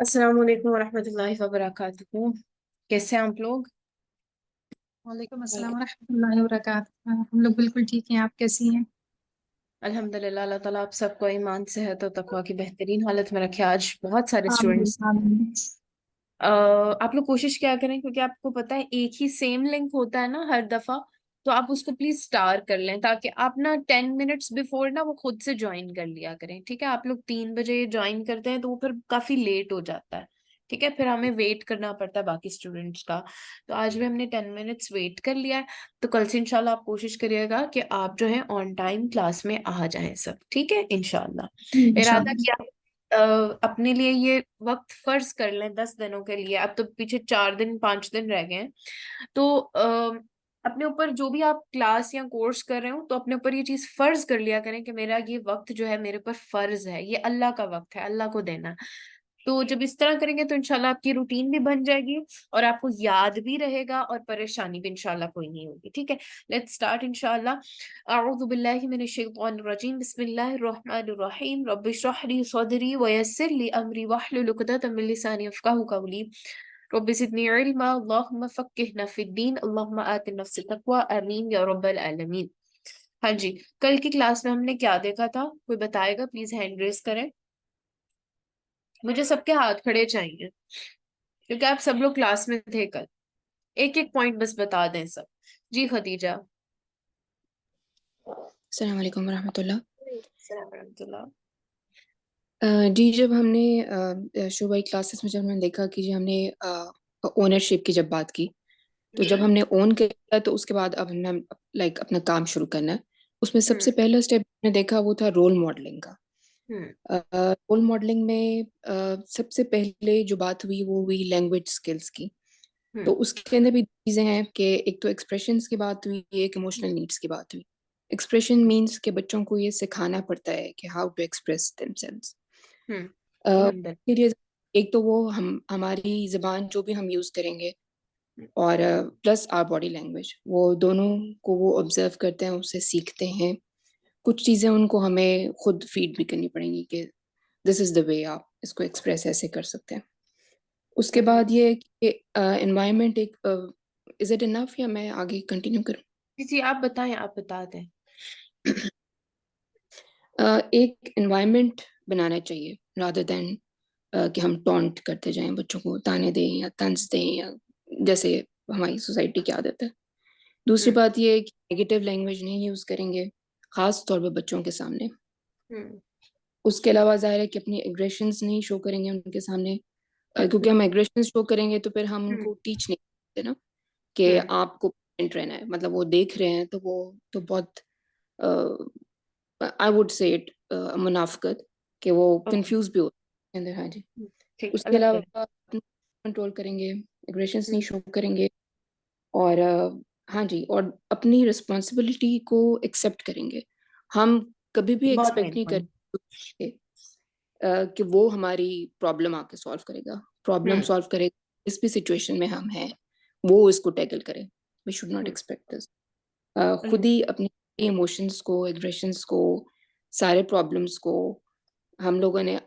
अस्सलाम वालेकुम वरहमतुल्लाहि वबरकातुहू। कैसे हैं आप लोग? वालेकुम अस्सलाम वालेकुम। वरहमतुल्लाहि वबरकातुहू। हम लोग बिल्कुल ठीक हैं। आप कैसी हैं? अल्हम्दुलिल्लाह, अल्लाह ताला आप सबको ईमान सेहत और तकवा की बेहतरीन हालत में रखे। आज बहुत सारे आमीन स्टूडेंट्स आमीन। आप लोग कोशिश क्या करें, क्योंकि आपको पता है एक ही सेम लिंक होता है ना हर दफा। तो आप उसको प्लीज स्टार कर लें, ताकि आप ना 10 मिनट्स बिफोर ना वो खुद से ज्वाइन कर लिया करें। ठीक है, आप लोग 3 बजे ज्वाइन करते हैं तो वो फिर काफी लेट हो जाता है। ठीक है, फिर हमें वेट करना पड़ता है बाकी स्टूडेंट्स का। तो आज भी हमने 10 मिनट्स वेट कर लिया है। तो कल से इंशाल्लाह आप कोशिश करिएगा कि आप जो है ऑन टाइम क्लास में आ जाएं सब। ठीक है इंशाल्लाह। इरादा इंशाल्लाह। किया, अपने लिए ये वक्त फर्ज कर लें 10 दिनों के लिए। अब तो पीछे 4 दिन 5 दिन रह गए हैं। तो अपने ऊपर जो भी आप क्लास या कोर्स कर रहे हो, तो अपने ऊपर ये चीज फर्ज कर लिया करें कि मेरा ये वक्त जो है मेरे पर फर्ज है, ये अल्लाह का वक्त है, अल्लाह को देना। तो जब इस तरह करेंगे तो इंशाल्लाह आपकी रूटीन भी बन जाएगी, और आपको याद भी रहेगा, और परेशानी भी इंशाल्लाह कोई नहीं होगी। ठीक है, लेट्स स्टार्ट इंशाल्लाह। अऊज़ु बिल्लाहि मिनश शैतानिर रजीम, बिस्मिल्लाहिर रहमानिर रहीम, रब्बि इश्रह ली सदरी व यस्सिर ली अमरी वहलुल उक़दतम मिन लिसानी यफ़क़हू क़ौली, रब्बि ज़िदनी इल्मा, अल्लाहुम्मा फ़क़्क़िहना फ़िद्दीन, अल्लाहुम्मा आति नफ़्सी तक़वा, आमीन या रब्बल आलमीन। हाँ जी, कल की क्लास में हमने क्या देखा था? कोई बताएगा? प्लीज हैंड रेस करें। मुझे सबके हाथ खड़े चाहिए, क्योंकि आप सब लोग क्लास में थे कल। एक एक पॉइंट बस बता दें सब। जी खदीजा। अस्सलाम वालेकुम वरहमतुल्लाह। सलाम रहमतुल्लाह। जी, जब हमने सुबह की क्लासेस में जब हमने देखा कि जी हमने ओनरशिप की जब बात की, तो जब हमने ओन किया तो उसके बाद अब हमने लाइक अपना काम शुरू करना है। उसमें हम्म। सबसे पहला स्टेप हमने देखा वो था रोल मॉडलिंग का। हम्म। रोल मॉडलिंग में सबसे पहले जो बात हुई वो हुई लैंग्वेज स्किल्स की। तो हम्म। उसके अंदर भी चीज़ें हैं कि एक तो एक्सप्रेशंस की बात हुई, एक इमोशनल नीड्स की बात हुई। एक्सप्रेशन मीन्स कि बच्चों को ये सिखाना पड़ता है कि हाउ टू एक्सप्रेस देमसेल्व्स। हम्म। उसके लिए एक तो वो हम हमारी ज़बान जो भी हम यूज़ करेंगे, और प्लस आवर बॉडी लैंग्वेज, वो दोनों को वो ऑब्जर्व करते हैं, उससे सीखते हैं। कुछ चीज़ें उनको हमें खुद फीड भी करनी पड़ेंगी कि दिस इज़ द वे आप इसको एक्सप्रेस ऐसे कर सकते हैं। उसके हम्म। बाद ये है कि एनवायरनमेंट एक इज़ इट इनफ या मैं आगे कंटिन्यू करूँ? जी जी, आप बताएं, आप बता दें। एक एनवायरनमेंट बनाना चाहिए रादर देन कि हम टॉन्ट करते जाएं, बच्चों को ताने दें या तंज दें, या जैसे हमारी सोसाइटी की आदत है। दूसरी हम्म। बात ये है कि नेगेटिव लैंग्वेज नहीं यूज़ करेंगे, ख़ास तौर पे बच्चों के सामने। हम्म। उसके अलावा ज़ाहिर है कि अपनी एग्रेशंस नहीं शो करेंगे उनके सामने, क्योंकि हम एग्रेशन शो करेंगे तो फिर हम हम्म। उनको टीच नहीं करते ना कि हम्म। आपको पेरेंट रहना है। मतलब वो देख रहे हैं तो वो तो बहुत आई वुड से इट मुनाफ़िक़त कि वो ओके। कंफ्यूज भी होते हैं अंदर। हाँ जी। ठीक, उसके अलग करें। अलावा कंट्रोल करेंगे, एग्रेशंस नहीं शो करेंगे, और हाँ जी, और अपनी रिस्पॉन्सिबिलिटी को एक्सेप्ट करेंगे। हम कभी भी बहुत एक्सपेक्ट मेन नहीं पॉइंट। करेंगे कि वो हमारी प्रॉब्लम आके सॉल्व करेगा, प्रॉब्लम हम्म। सॉल्व करेगा। जिस भी सिचुएशन में हम हैं, वो इसको टैकल करे। We should not hmm. Expect this. Hmm. खुद ही अपने इमोशंस को, एग्रेशंस को, सारे प्रॉब्लम्स को हम लोगों ने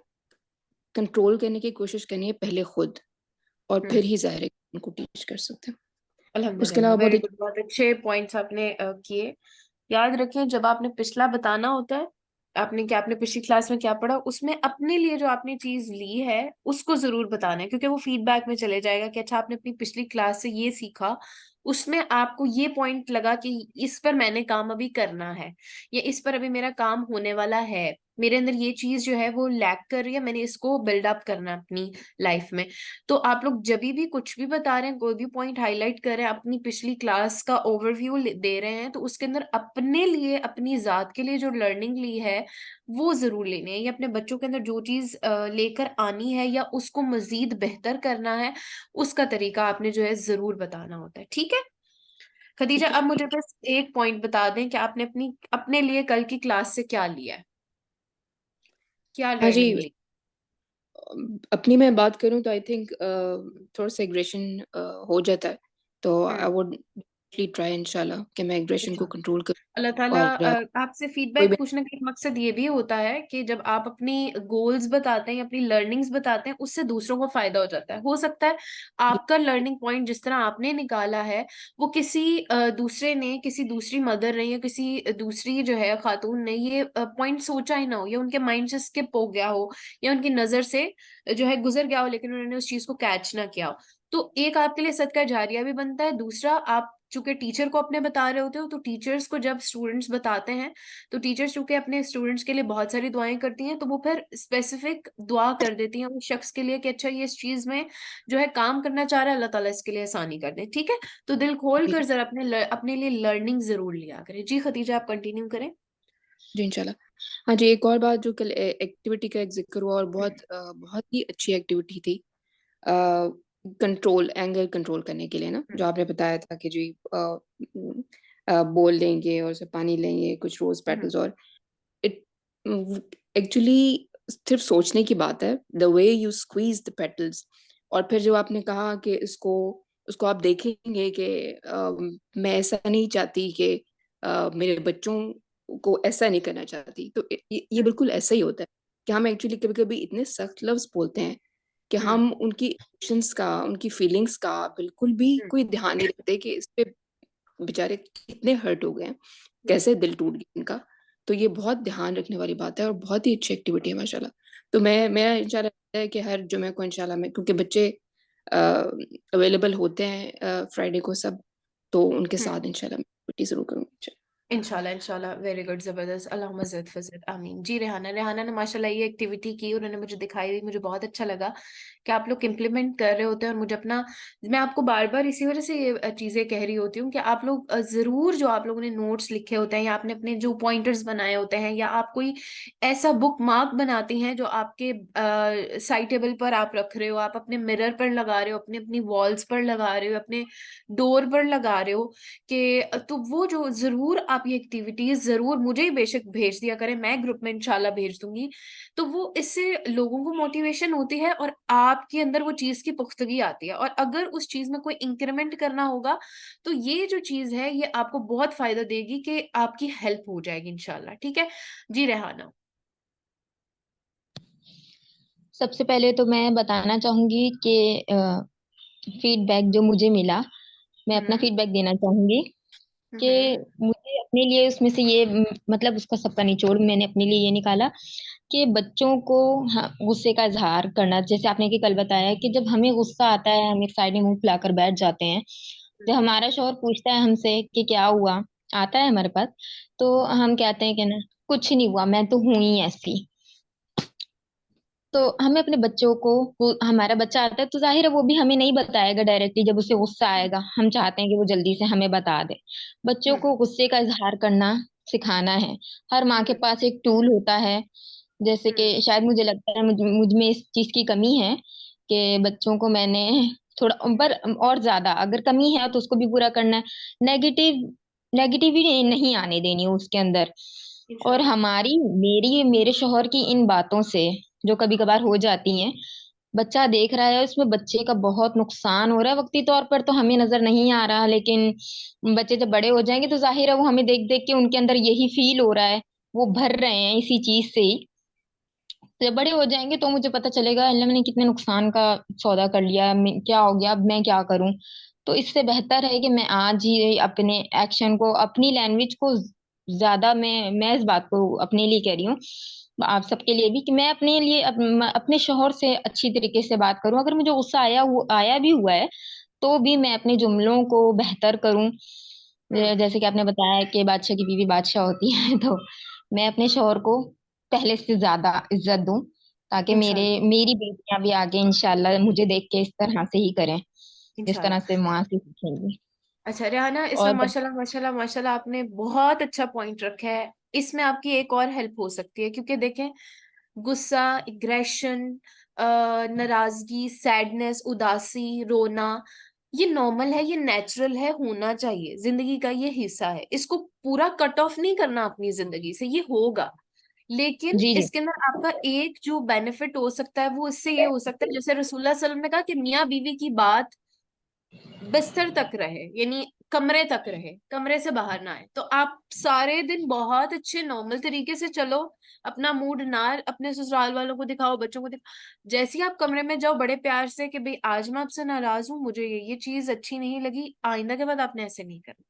कंट्रोल करने की कोशिश करनी है पहले खुद, और फिर हम्म। ही ज़ाहिर है कि उनको टीच कर सकते हैं। उसके अल्हम्दुलिल्लाह, अलावा बहुत वेरी एक गुड। बहुत अच्छे पॉइंट्स आपने किए। याद रखें, जब आपने पिछला बताना होता है, आपने पिछली क्लास में क्या पढ़ा, उसमें अपने लिए जो आपने चीज ली है उसको जरूर बताना है, क्योंकि वो फीडबैक में चले जाएगा कि अच्छा आपने अपनी पिछली क्लास से ये सीखा, उसमें आपको ये पॉइंट लगा कि इस पर मैंने काम अभी करना है, या इस पर अभी मेरा काम होने वाला है, मेरे अंदर ये चीज जो है वो लैक कर रही है, मैंने इसको बिल्ड अप करना है अपनी लाइफ में। तो आप लोग जब भी कुछ भी बता रहे हैं, कोई भी पॉइंट हाईलाइट कर रहे हैं, अपनी पिछली क्लास का ओवरव्यू दे रहे हैं, तो उसके अंदर अपने लिए, अपनी जात के लिए जो लर्निंग ली है वो जरूर लेनी है, या अपने बच्चों के अंदर जो चीज लेकर आनी है या उसको मजीद बेहतर करना है, उसका तरीका आपने जो है जरूर बताना होता है। ठीक है खदीजा, ठीक है। अब मुझे बस एक पॉइंट बता दें कि आपने अपने लिए कल की क्लास से क्या लिया है, क्या हाँ जी, लर्निंग ली। अपनी मैं बात करूँ तो आई थिंक थोड़ा सा एग्रेशन हो जाता है। तो आई हम्म। वुड ट्राई इंशाल्लाह कि मैं एग्रेशन को अच्छा। कंट्रोल अल्लाह करूं। ताला और आपसे कोई फीडबैक भी पूछने का एक मकसद ये भी होता है कि जब आप अपनी गोल्स बताते हैं, अपनी लर्निंग्स बताते हैं, उससे दूसरों को फायदा हो जाता है। हो सकता है आपका लर्निंग पॉइंट जिस तरह आपने निकाला है वो किसी दूसरे ने, किसी दूसरी मदर ने या किसी दूसरी जो है खातून ने ये पॉइंट सोचा ही ना हो, या उनके माइंड से स्किप हो गया हो, या उनकी नजर से जो है गुजर गया हो, लेकिन उन्होंने उस चीज को कैच ना किया हो। तो एक आपके लिए सदका जारिया भी बनता है। दूसरा, आप चूंकि टीचर को अपने बता रहे होते हो, तो टीचर्स को जब स्टूडेंट्स बताते हैं, तो टीचर्स चूंकि अपने स्टूडेंट्स के लिए बहुत सारी दुआएं करती हैं, तो वो फिर स्पेसिफिक दुआ कर देती हैं उस शख्स के लिए कि अच्छा ये इस चीज में जो है काम करना चाह रहा है, अल्लाह ताला इसके लिए आसानी कर दे। ठीक है, तो दिल खोल जी कर जरा अपने लिए लर्निंग जरूर लिया करें। जी खदीजा, आप कंटिन्यू करें। जी इंशाल्लाह। हाँ जी, एक और बात जो कल एक्टिविटी का एक जिक्र हुआ और बहुत ही अच्छी एक्टिविटी थी, कंट्रोल, एंगर कंट्रोल करने के लिए ना, जो आपने बताया था कि जी बोल लेंगे और उससे पानी लेंगे, कुछ रोज पेटल्स, और इट एक्चुअली सिर्फ सोचने की बात है, the way you squeeze the petals. और फिर जो आपने कहा कि इसको उसको आप देखेंगे कि मैं ऐसा नहीं चाहती कि मेरे बच्चों को ऐसा नहीं करना चाहती, तो ये बिल्कुल ऐसा ही होता है कि हम एक्चुअली कभी कभी इतने सख्त लफ्ज बोलते हैं कि हम उनकी इमोशंस का, उनकी फीलिंग्स का बिल्कुल भी कोई ध्यान नहीं रखते कि इस पे बेचारे कितने हर्ट हो गए हैं, कैसे दिल टूट गया इनका। तो ये बहुत ध्यान रखने वाली बात है और बहुत ही अच्छी एक्टिविटी है माशाल्लाह। तो मैं इंशाल्लाह है कि हर जुमे को इंशाल्लाह मैं, क्योंकि बच्चे अवेलेबल होते हैं फ्राइडे को सब, तो उनके साथ इंशाल्लाह मैं एक्टिविटी जरूर करूँगी। इंशाल्लाह इंशाल्लाह, वेरी गुड, जबरदस्त, अल्लाहुम्मा ज़िद फज़िद, आमीन। जी रेहाना, रेहाना ने माशाल्लाह ये एक्टिविटी की, उन्होंने मुझे दिखाई दी, मुझे बहुत अच्छा लगा कि आप लोग इम्प्लीमेंट कर रहे होते हैं। और मुझे अपना, मैं आपको बार बार इसी वजह से ये चीज़ें कह रही होती हूँ कि आप लोग ज़रूर, जो आप लोगों ने नोट्स लिखे होते हैं या आपने अपने जो पॉइंटर्स बनाए होते हैं, या आप कोई ऐसा बुक मार्क बनाती हैं जो आपके साइड टेबल पर आप रख रहे हो, आप अपने मिरर पर लगा रहे हो, अपने अपनी वॉल्स पर लगा रहे हो, अपने डोर पर लगा रहे हो, कि तो वो जो जरूर आप ये एक्टिविटीज जरूर मुझे ही बेशक भेज दिया करें, मैं ग्रुप में इंशाल्लाह भेज दूंगी। तो वो इससे लोगों को मोटिवेशन होती है और आपके अंदर वो चीज की पुख्तगी आती है, और अगर उस चीज में कोई इंक्रीमेंट करना होगा तो ये जो चीज है ये आपको बहुत फायदा देगी, कि आपकी हेल्प हो जाएगी इंशाल्लाह। ठीक है जी रेहाना। सबसे पहले तो मैं बताना चाहूंगी कि फीडबैक जो मुझे मिला, मैं अपना हम्म फीडबैक देना चाहूंगी कि हम्म मुझे अपने लिए उसमें से ये मतलब उसका सबका निचोड़ मैंने अपने लिए ये निकाला कि बच्चों को, हाँ, गुस्से का इजहार करना, जैसे आपने कि कल बताया कि जब हमें गुस्सा आता है हम एक साइड में मुंह फुलाकर बैठ जाते हैं। जब हमारा शौहर पूछता है हमसे कि क्या हुआ, आता है हमारे पास, तो हम कहते हैं कि ना कुछ नहीं हुआ, मैं तो हूं ही ऐसी। तो हमें अपने बच्चों को, हमारा बच्चा आता है तो जाहिर है वो भी हमें नहीं बताएगा डायरेक्टली, जब उसे गुस्सा आएगा हम चाहते हैं कि वो जल्दी से हमें बता दे। बच्चों हम्म को गुस्से का इजहार करना सिखाना है। हर माँ के हम्म पास एक टूल होता है, जैसे हम्म कि शायद मुझे लगता है मुझ में इस चीज की कमी है कि बच्चों को मैंने थोड़ा पर, और ज्यादा अगर कमी है तो उसको भी पूरा करना है। नेगेटिव नेगेटिविटी नहीं आने देनी है उसके अंदर। और इंशाल्लाह। मेरी मेरे शौहर की इन बातों से जो कभी कभार हो जाती हैं, बच्चा देख रहा है उसमें बच्चे का बहुत नुकसान हो रहा है, वक्ती तौर पर तो हमें नजर नहीं आ रहा, लेकिन बच्चे जब बड़े हो जाएंगे तो जाहिर है वो हमें देख देख के उनके अंदर यही फील हो रहा है, वो भर रहे हैं इसी चीज से ही। तो जब बड़े हो जाएंगे तो मुझे पता चलेगा अल्लाह मैंने कितने नुकसान का सौदा कर लिया, क्या हो गया, अब मैं क्या करूं। तो इससे बेहतर है कि मैं आज ही अपने एक्शन को, अपनी लैंग्वेज को ज्यादा, मैं इस बात को अपने लिए कह रही हूँ, आप सबके लिए भी, कि मैं अपने लिए अपने शोहर से अच्छी तरीके से बात करूं। अगर मुझे गुस्सा आया भी हुआ है तो भी मैं अपने जुमलों को बेहतर करूं। हम्म जैसे कि आपने बताया कि बादशाह की बीवी बादशाह होती है, तो मैं अपने शोहर को पहले से ज्यादा इज्जत दूं, ताकि इंशाल्लाह मेरी बेटियां भी आगे इंशाल्लाह मुझे देख के इस तरह से ही करें, जिस तरह इंशाल्लाह। से माँ से सीखेंगी। अच्छा रेहाना, इसमें और माशाल्लाह माशाल्लाह माशाल्लाह आपने बहुत अच्छा पॉइंट रखा है। इसमें आपकी एक और हेल्प हो सकती है, क्योंकि देखें, गुस्सा, एग्रेशन, नाराजगी, सैडनेस, उदासी, रोना, ये नॉर्मल है, ये नेचुरल है, होना चाहिए, जिंदगी का ये हिस्सा है। इसको पूरा कट ऑफ नहीं करना अपनी जिंदगी से, ये होगा। लेकिन जी जी इसके अंदर आपका एक जो बेनिफिट हो सकता है वो इससे ये हो सकता है, जैसे रसूलुल्लाह सल्लल्लाहु अलैहि वसल्लम ने कहा कि मियाँ बीवी की बात बिस्तर तक रहे, यानी कमरे तक रहे, कमरे से बाहर ना आए। तो आप सारे दिन बहुत अच्छे नॉर्मल तरीके से चलो, अपना मूड ना अपने ससुराल वालों को दिखाओ, बच्चों को दिखाओ। जैसे ही आप कमरे में जाओ बड़े प्यार से कि भाई आज मैं आपसे नाराज हूँ, मुझे ये चीज अच्छी नहीं लगी, आइंदा के बाद आपने ऐसे नहीं करना,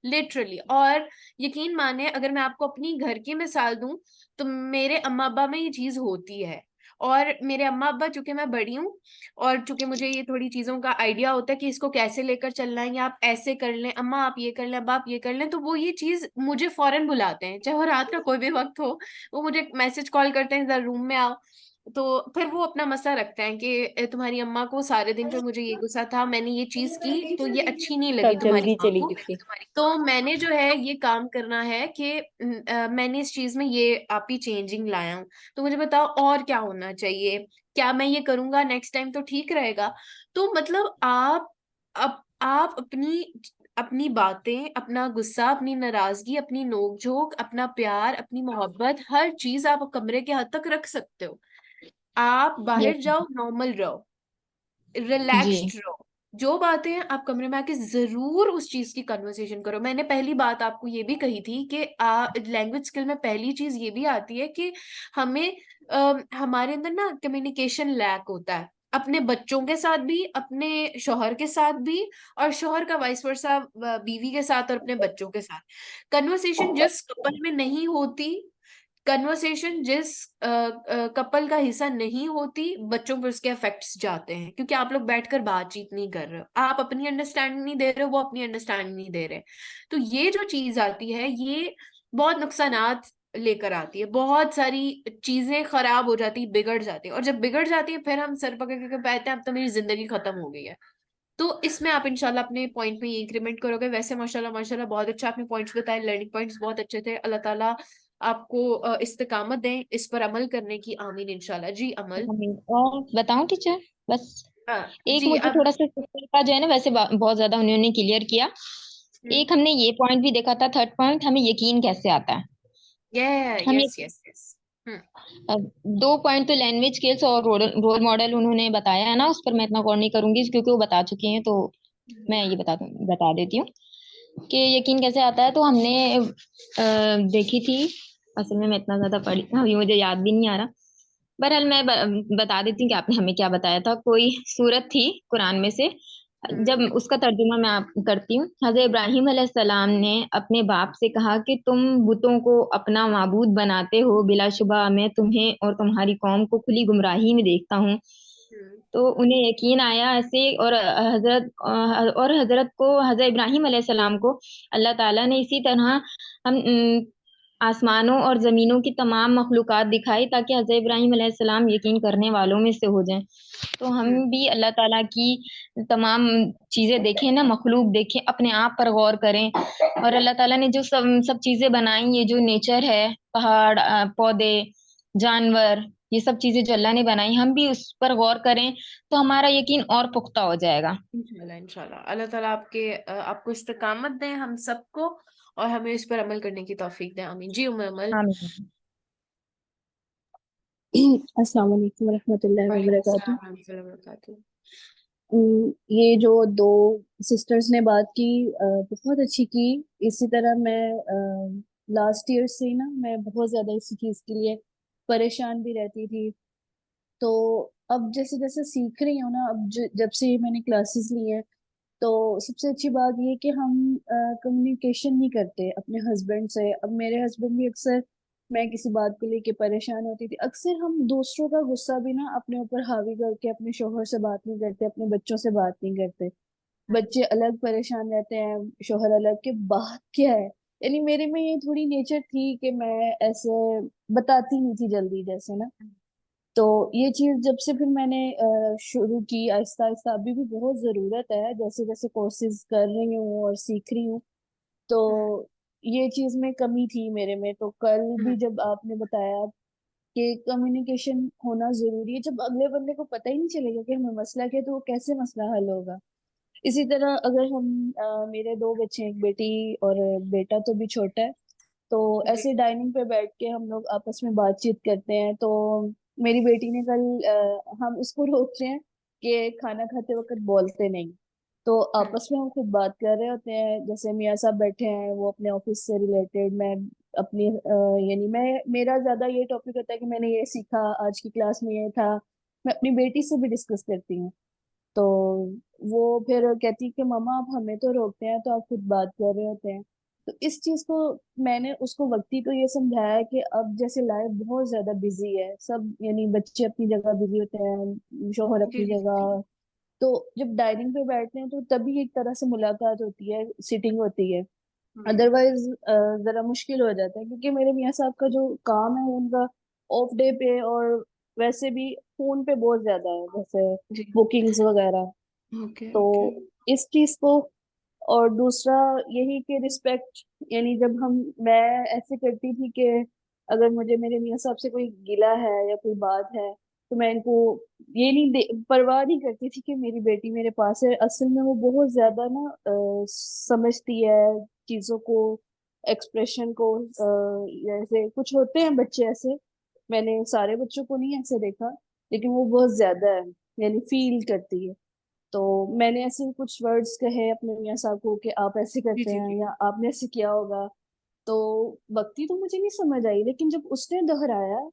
लिटरली। और यकीन माने, अगर मैं आपको अपनी घर की मिसाल दूं, तो मेरे अम्मा अब्बा में ये चीज होती है। और मेरे अम्मा अब्बा, चूंकि मैं बड़ी हूँ और चूंकि मुझे ये थोड़ी चीजों का आइडिया होता है कि इसको कैसे लेकर चलना है, या आप ऐसे कर लें, अम्मा आप ये कर लें, अब्बा आप ये कर लें, तो वो ये चीज मुझे फौरन बुलाते हैं, चाहे वो रात का कोई भी वक्त हो। वो मुझे मैसेज कॉल करते हैं, जरा रूम में आओ। तो फिर वो अपना मसला रखते हैं कि तुम्हारी अम्मा को सारे दिन पे मुझे ये गुस्सा था, मैंने ये चीज की तो ये अच्छी नहीं लगी तब तुम्हारी जल्दी माँ चली को, गई थी। तो मैंने जो है ये काम करना है कि मैंने इस चीज में ये आप ही चेंजिंग लाया हूँ, तो मुझे बताओ और क्या होना चाहिए, क्या मैं ये करूंगा नेक्स्ट टाइम तो ठीक रहेगा। तो मतलब आप अपनी अपनी बातें, अपना गुस्सा, अपनी नाराजगी, अपनी नोकझोंक, अपना प्यार, अपनी मोहब्बत, हर चीज आप कमरे के हद तक रख सकते हो। आप ये बाहर जाओ, नॉर्मल रहो, जी रिलैक्स्ड रहो। जो बातें हैं आप कमरे में आके जरूर उस चीज की कन्वर्सेशन करो। मैंने पहली बात आपको ये भी कही थी कि लैंग्वेज स्किल में पहली चीज ये भी आती है कि हमें हमारे अंदर ना कम्युनिकेशन लैक होता है, अपने बच्चों के साथ भी, अपने शोहर के साथ भी, और शोहर का वाइस वर्सा बीवी के साथ और अपने बच्चों के साथ। कन्वर्सेशन जिस कपल में नहीं होती, कन्वर्सेशन जिस कपल का हिस्सा नहीं होती, बच्चों पर उसके इफेक्ट्स जाते हैं, क्योंकि आप लोग बैठकर बातचीत नहीं कर रहे हो, आप अपनी अंडरस्टैंडिंग नहीं दे रहे हो, वो अपनी अंडरस्टैंडिंग नहीं दे रहे। तो ये जो चीज आती है, ये बहुत नुकसानात लेकर आती है, बहुत सारी चीजें खराब हो जाती, बिगड़ जाती है, और जब बिगड़ जाती है फिर हम सर पकड़ के कहते हैं अब तो मेरी जिंदगी खत्म हो गई है। तो इसमें आप इंशाल्लाह अपने पॉइंट में ये इंक्रीमेंट करोगे। वैसे माशाल्लाह माशाल्लाह बहुत अच्छा आपने पॉइंट्स बताए, लर्निंग पॉइंट्स बहुत अच्छे थे। अल्लाह ताला आपको इस्तिकामत दें इस पर अमल करने की, आमीन इंशाल्लाह। जी अमल। और बताऊं टीचर, बस हाँ एक जी मुझे अब। थोड़ा सा सिस्टर का जो है ना, वैसे बहुत ज्यादा उन्होंने क्लियर किया। एक हमने ये पॉइंट भी देखा था, थर्ड पॉइंट, हमें यकीन कैसे आता है। हम यस यस यस। हम्म। अब दो पॉइंट तो लैंग्वेज स्किल्स और रोल रोल मॉडल उन्होंने बताया है ना, उस पर मैं इतना गौर नहीं करूंगी क्योंकि वो बता चुकी हैं, तो मैं ये बता देती हूँ कि यकीन कैसे आता है। तो हमने देखी थी, असल में मैं इतना ज्यादा पढ़ी, अभी मुझे याद भी नहीं आ रहा। बहरहाल मैं बता देती हूँ कि आपने हमें क्या बताया था। कोई सूरत थी कुरान में से, जब उसका तर्जुमा मैं आप करती हूँ। हजरत इब्राहिम अलैहिस्सलाम ने अपने बाप से कहा कि तुम बुतों को अपना माबूद बनाते हो, बिलाशुबा मैं तुम्हें और तुम्हारी कौम को खुली गुमराही में देखता हूँ। हम्म। तो उन्हें यकीन आया ऐसे, और हजरत को, हजरत इब्राहिम अलैहिस्सलाम को अल्लाह ताला ने इसी तरह हम आसमानों और जमीनों की तमाम मखलूकात दिखाई, ताकि हजरत इब्राहिम अलैहिस्सलाम यकीन करने वालों में से हो जाएं। तो हम हम्म। भी अल्लाह ताला की तमाम चीजें देखें ना, मखलूक देखें, अपने आप पर गौर करें। और अल्लाह ताला ने जो सब सब चीजें बनाई, ये जो नेचर है, पहाड़, पौधे, जानवर, ये सब चीजें जो अल्लाह ने बनाई, हम भी उस पर गौर करें, तो हमारा यकीन और पुख्ता हो जाएगा। इंशाल्लाह इंशाल्लाह अल्लाह ताला आपको इस्तिकामत दें, हम सबको, और हमें इस पर अमल करने की तौफीक दें, आमीन। जी उम्मे अमल। आमीन। अस्सलाम वालेकुम रहमतुल्लाहि व वालेकुम बरकातुहू। अस्सलाम रहमतुल्लाहि व बरकातुहू। ये जो दो सिस्टर्स ने बात की, बहुत अच्छी की। इसी तरह मैं लास्ट ईयर से ना मैं बहुत ज्यादा इसी चीज के लिए परेशान भी रहती थी। तो अब जैसे जैसे सीख रही हूँ ना, अब जब से मैंने क्लासेस ली हैं, तो सबसे अच्छी बात ये है कि हम कम्युनिकेशन नहीं करते अपने हस्बैंड से। अब मेरे हस्बैंड भी अक्सर, मैं किसी बात को लेके परेशान होती थी, अक्सर हम दूसरों का गुस्सा भी ना अपने ऊपर हावी करके अपने शोहर से बात नहीं करते, अपने बच्चों से बात नहीं करते। बच्चे अलग परेशान रहते हैं, शोहर अलग, के बात क्या है। यानी मेरे में ये थोड़ी नेचर थी कि मैं ऐसे बताती नहीं थी जल्दी, जैसे ना। तो ये चीज जब से फिर मैंने शुरू की आहिस्ता आहिस्ता, अभी भी बहुत जरूरत है, जैसे जैसे कोर्सेज कर रही हूँ और सीख रही हूँ। तो ये चीज में कमी थी मेरे में। तो कल भी जब आपने बताया कि कम्युनिकेशन होना जरूरी है, जब अगले बंदे को पता ही नहीं चलेगा कि हमें मसला क्या है, तो वो कैसे मसला हल होगा। इसी तरह अगर हम मेरे दो बच्चे हैं, एक बेटी और बेटा तो भी छोटा है। तो जी। ऐसे डाइनिंग पे बैठ के हम लोग आपस में बातचीत करते हैं। तो मेरी बेटी ने कल हम उसको रोक रहे हैं कि खाना खाते वक्त बोलते नहीं। तो आपस में हम खुद बात कर रहे होते हैं, जैसे मियाँ साहब बैठे हैं वो अपने ऑफिस से रिलेटेड, मैं अपनी यानी मैं मेरा ज्यादा ये टॉपिक होता है कि मैंने ये सीखा आज की क्लास में, ये था। मैं अपनी बेटी से भी डिस्कस करती हूँ। तो वो फिर कहती है कि मामा आप हमें तो रोकते हैं, तो आप खुद बात कर रहे होते हैं। तो इस चीज को मैंने उसको वक्ती को ये समझाया कि अब जैसे लाइफ बहुत ज्यादा बिजी है, सब यानी बच्चे अपनी जगह बिजी होते हैं, शोहर जी अपनी जी जी। जगह। तो जब डाइनिंग पे बैठते हैं तो तभी एक तरह से मुलाकात होती है, सिटिंग होती है। हम्म। अदरवाइज जरा मुश्किल हो जाता है, क्योंकि मेरे मियाँ साहब का जो काम है उनका ऑफ डे पे और वैसे भी फोन पे बहुत ज्यादा है, जैसे जी। बुकिंग्स वगैरह। ओके तो ओके। इस चीज को, और दूसरा यही कि रिस्पेक्ट, यानी जब हम मैं ऐसे करती थी कि अगर मुझे मेरे मियाँ साहब से कोई गिला है या कोई बात है, तो मैं इनको ये नहीं परवाह नहीं करती थी कि मेरी बेटी मेरे पास है। असल में वो बहुत ज्यादा ना समझती है चीजों को, एक्सप्रेशन को। जैसे कुछ होते हैं बच्चे ऐसे, मैंने सारे बच्चों को नहीं ऐसे देखा, लेकिन वो बहुत ज्यादा है, यानी फील करती है। तो मैंने ऐसे कुछ वर्ड्स कहे अपने मियाँ साहब को कि आप ऐसे जी करते जी हैं जी। या आपने ऐसे किया होगा। तो वक्ती तो मुझे नहीं समझ आई, लेकिन जब उसने दोहराया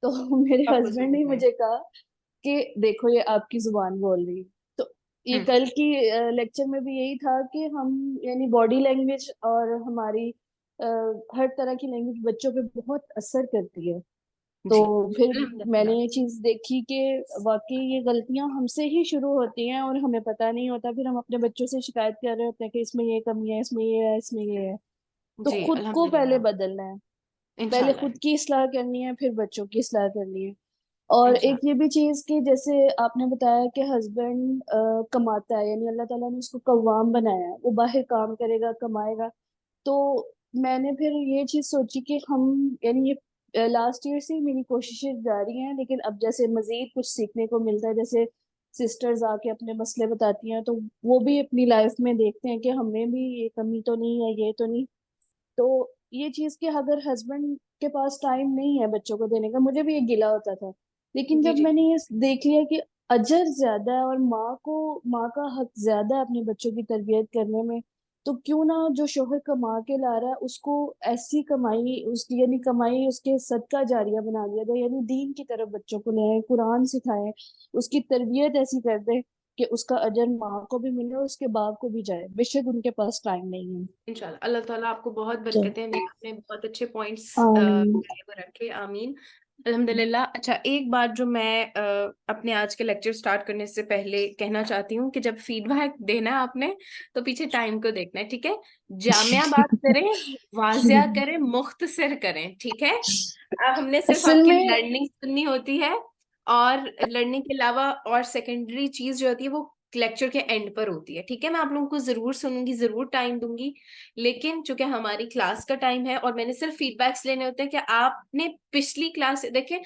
तो मेरे आपको हस्बैंड समझ ने में। मुझे कहा कि देखो ये आपकी जुबान बोल रही है। तो ये हम्म। कल की लेक्चर में भी यही था कि हम यानी बॉडी लैंग्वेज और हमारी अ, हर तरह की लैंग्वेज बच्चों पे बहुत असर करती है। तो जी। फिर मैंने अल्हम्दुलिल्लाह। ये चीज देखी कि वाकई ये गलतियां हमसे ही शुरू होती हैं और हमें पता नहीं होता, फिर हम अपने बच्चों से शिकायत कर रहे होते हैं कि इसमें ये कमी है, इसमें ये है, इसमें ये है। तो जी खुद को पहले अल्हम्दुलिल्लाह। बदलना है, पहले इंशाल्लाह। खुद की इस्लाह करनी है, फिर बच्चों की इस्लाह करनी है। और एक इंशाल्लाह। ये भी चीज कि जैसे आपने बताया कि हस्बैंड कमाता है, यानी अल्लाह ताला ने उसको कव्वाम बनाया है, वो बाहर काम करेगा, कमाएगा। तो मैंने फिर ये चीज सोची कि हम, यानी ये लास्ट ईयर से ही मेरी कोशिशें जारी हैं, लेकिन अब जैसे मजीद कुछ सीखने को मिलता है, जैसे सिस्टर्स आके अपने मसले बताती हैं, तो वो भी अपनी लाइफ में देखते हैं कि हमें भी ये कमी तो नहीं है, ये तो नहीं। तो ये चीज कि अगर हस्बैंड के पास टाइम नहीं है बच्चों को देने का, मुझे भी ये गिला होता था। लेकिन जी जब जी। मैंने ये देख लिया कि अजर ज्यादा है और माँ का हक ज्यादा है अपने बच्चों की तरबियत करने में, तो क्यों ना जो शोहर कमा के ला रहा है उसको ऐसी कमाई, उसकी यानी कमाई उसके सदका जारिया बना दिया जाए, यानी दीन की तरफ बच्चों को ले आए, कुरान सिखाए, उसकी तरबियत ऐसी कर दे कि उसका अजर माँ को भी मिले और उसके बाप को भी जाए, बेशक उनके पास टाइम नहीं है। इंशाल्लाह अल्लाह ताला आपको बहुत तो बरकतें दे। आपने बहुत अच्छे पॉइंट्स आमीन। वो रखे। आमीन। अल्हम्दुलिल्लाह। अच्छा, एक बात जो मैं अपने आज के लेक्चर स्टार्ट करने से पहले कहना चाहती हूँ कि जब फीडबैक देना है आपने, तो पीछे टाइम को देखना है, ठीक है। जामिया बात करें, वाजिया करें, मुख्तसर करें, ठीक है। हमने सिर्फ असल आपकी में लर्निंग सुननी होती है, और लर्निंग के अलावा और सेकेंडरी चीज जो होती है वो लेक्चर के एंड पर होती है, ठीक है। मैं आप लोगों को जरूर सुनूंगी, जरूर टाइम दूंगी, लेकिन चूंकि हमारी क्लास का टाइम है और मैंने सिर्फ फीडबैक्स लेने होते हैं कि आपने पिछली क्लास देखें,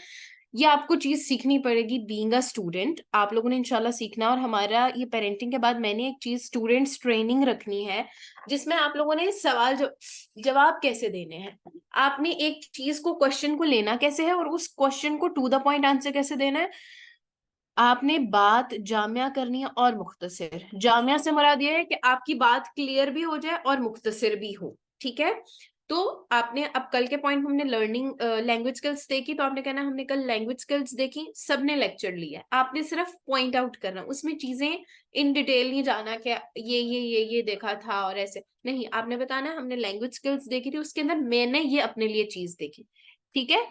ये आपको चीज सीखनी पड़ेगी। बीइंग अ स्टूडेंट आप लोगों ने इंशाल्लाह सीखना। और हमारा ये पेरेंटिंग के बाद मैंने एक चीज स्टूडेंट्स ट्रेनिंग रखनी है, जिसमें आप लोगों ने सवाल जवाब कैसे देने हैं। आपने एक चीज को, क्वेश्चन को लेना कैसे है, और उस क्वेश्चन को टू द पॉइंट आंसर कैसे देना है। आपने बात जामिया करनी है और मुख्तसर। जामिया से मुराद ये है कि आपकी बात क्लियर भी हो जाए और मुख्तसर भी हो, ठीक है। तो आपने, अब कल के पॉइंट हमने लर्निंग लैंग्वेज स्किल्स देखी, तो आपने कहना हमने कल लैंग्वेज स्किल्स देखी, सबने लेक्चर लिया, आपने सिर्फ पॉइंट आउट करना, उसमें चीजें इन डिटेल नहीं जाना कि ये देखा था और ऐसे नहीं। आपने बताना हमने लैंग्वेज स्किल्स देखी थी, उसके अंदर मैंने ये अपने लिए चीज देखी, ठीक है।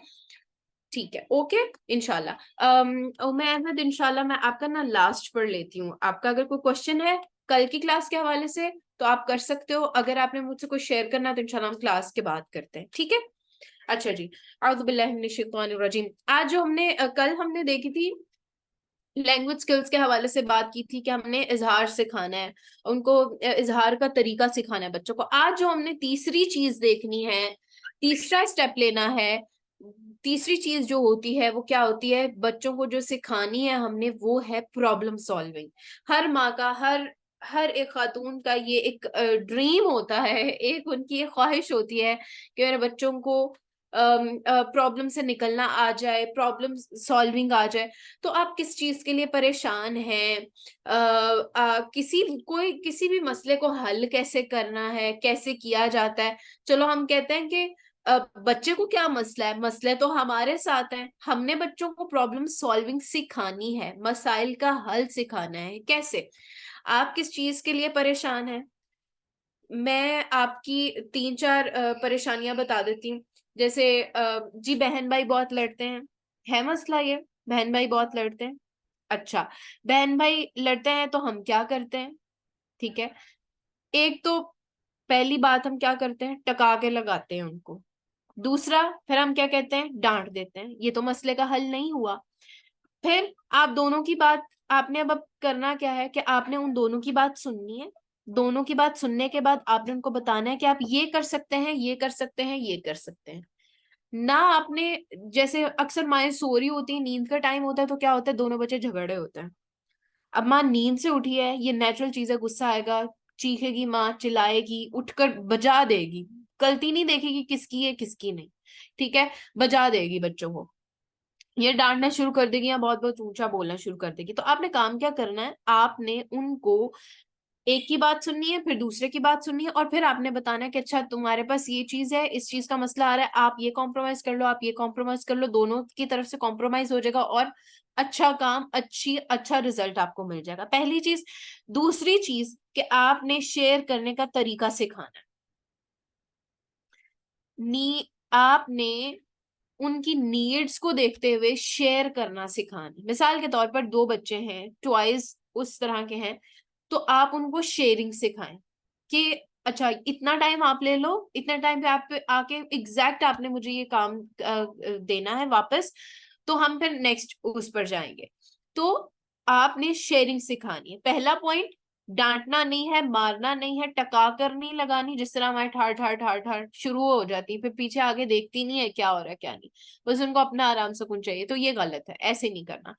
ठीक है, ओके। इंशाल्लाह मैं अहमद, इंशाल्लाह मैं आपका ना लास्ट पढ़ लेती हूँ। आपका अगर कोई क्वेश्चन है कल की क्लास के हवाले से तो आप कर सकते हो, अगर आपने मुझसे कुछ शेयर करना है तो इंशाल्लाह हम क्लास के बाद करते हैं, ठीक है। अच्छा जी। औज़ु बिल्लाहि मिनश शैतानिर रजीम। आज जो हमने कल हमने देखी थी लैंग्वेज स्किल्स के हवाले से बात की थी कि हमने इजहार सिखाना है, उनको इजहार का तरीका सिखाना है बच्चों को। आज जो हमने तीसरी चीज देखनी है, तीसरा स्टेप लेना है, तीसरी चीज जो होती है वो क्या होती है, बच्चों को जो सिखानी है हमने, वो है प्रॉब्लम सॉल्विंग। हर माँ का, हर हर एक खातून का ये एक ड्रीम होता है, एक उनकी एक ख्वाहिश होती है कि मेरे बच्चों को प्रॉब्लम से निकलना आ जाए, प्रॉब्लम सॉल्विंग आ जाए, तो आप किस चीज के लिए परेशान हैं, किसी भी मसले को हल कैसे करना है, कैसे किया जाता है। चलो हम कहते हैं कि बच्चे को क्या मसला है, मसले तो हमारे साथ हैं, हमने बच्चों को प्रॉब्लम सॉल्विंग सिखानी है, मसाइल का हल सिखाना है। कैसे? आप किस चीज के लिए परेशान हैं? मैं आपकी 3-4 परेशानियां बता देती हूँ। जैसे जी बहन भाई बहुत लड़ते हैं, है मसला ये, बहन भाई बहुत लड़ते हैं। अच्छा, बहन भाई लड़ते हैं तो हम क्या करते हैं? ठीक है, एक तो पहली बात हम क्या करते हैं, टका के लगाते हैं उनको। दूसरा, फिर हम क्या कहते हैं, डांट देते हैं। ये तो मसले का हल नहीं हुआ। फिर आप दोनों की बात, आपने अब करना क्या है कि आपने उन दोनों की बात सुननी है। दोनों की बात सुनने के बाद आपने उनको बताना है कि आप ये कर सकते हैं, ये कर सकते हैं, ये कर सकते हैं। ना आपने, जैसे अक्सर माएं सो रही होती है, नींद का टाइम होता है, तो क्या होता है, दोनों बच्चे झगड़े होते हैं। अब माँ नींद से उठी है, ये नेचुरल चीज है, गुस्सा आएगा, चीखेगी, माँ चिल्लाएगी, उठकर बजा देगी, गलती नहीं देखेगी किसकी है किसकी नहीं। ठीक है, बजा देगी बच्चों को, ये डांटना शुरू कर देगी या बहुत बहुत ऊंचा बोलना शुरू कर देगी। तो आपने काम क्या करना है, आपने उनको एक की बात सुननी है, फिर दूसरे की बात सुननी है, और फिर आपने बताना है कि अच्छा तुम्हारे पास ये चीज है, इस चीज का मसला आ रहा है, आप ये कॉम्प्रोमाइज कर लो, आप ये कॉम्प्रोमाइज कर लो, दोनों की तरफ से कॉम्प्रोमाइज हो जाएगा और अच्छा काम, अच्छा रिजल्ट आपको मिल जाएगा। पहली चीज। दूसरी चीज कि आपने शेयर करने का तरीका सिखाना है। आपने उनकी नीड्स को देखते हुए शेयर करना सिखाना। मिसाल के तौर पर दो बच्चे हैं, ट्वाइस उस तरह के हैं, तो आप उनको शेयरिंग सिखाएं कि अच्छा इतना टाइम आप ले लो, इतना टाइम पे आप आके एग्जैक्ट आपने मुझे ये काम देना है वापस, तो हम फिर नेक्स्ट उस पर जाएंगे। तो आपने शेयरिंग सिखानी है। पहला पॉइंट, डांटना नहीं है, मारना नहीं है, टका कर नहीं लगानी, जिस तरह हमारे ठार ठार ठार ठार शुरू हो जाती है, फिर पीछे आगे देखती नहीं है क्या हो रहा है क्या नहीं, बस उनको अपना आराम सुकून चाहिए, तो ये गलत है, ऐसे नहीं करना।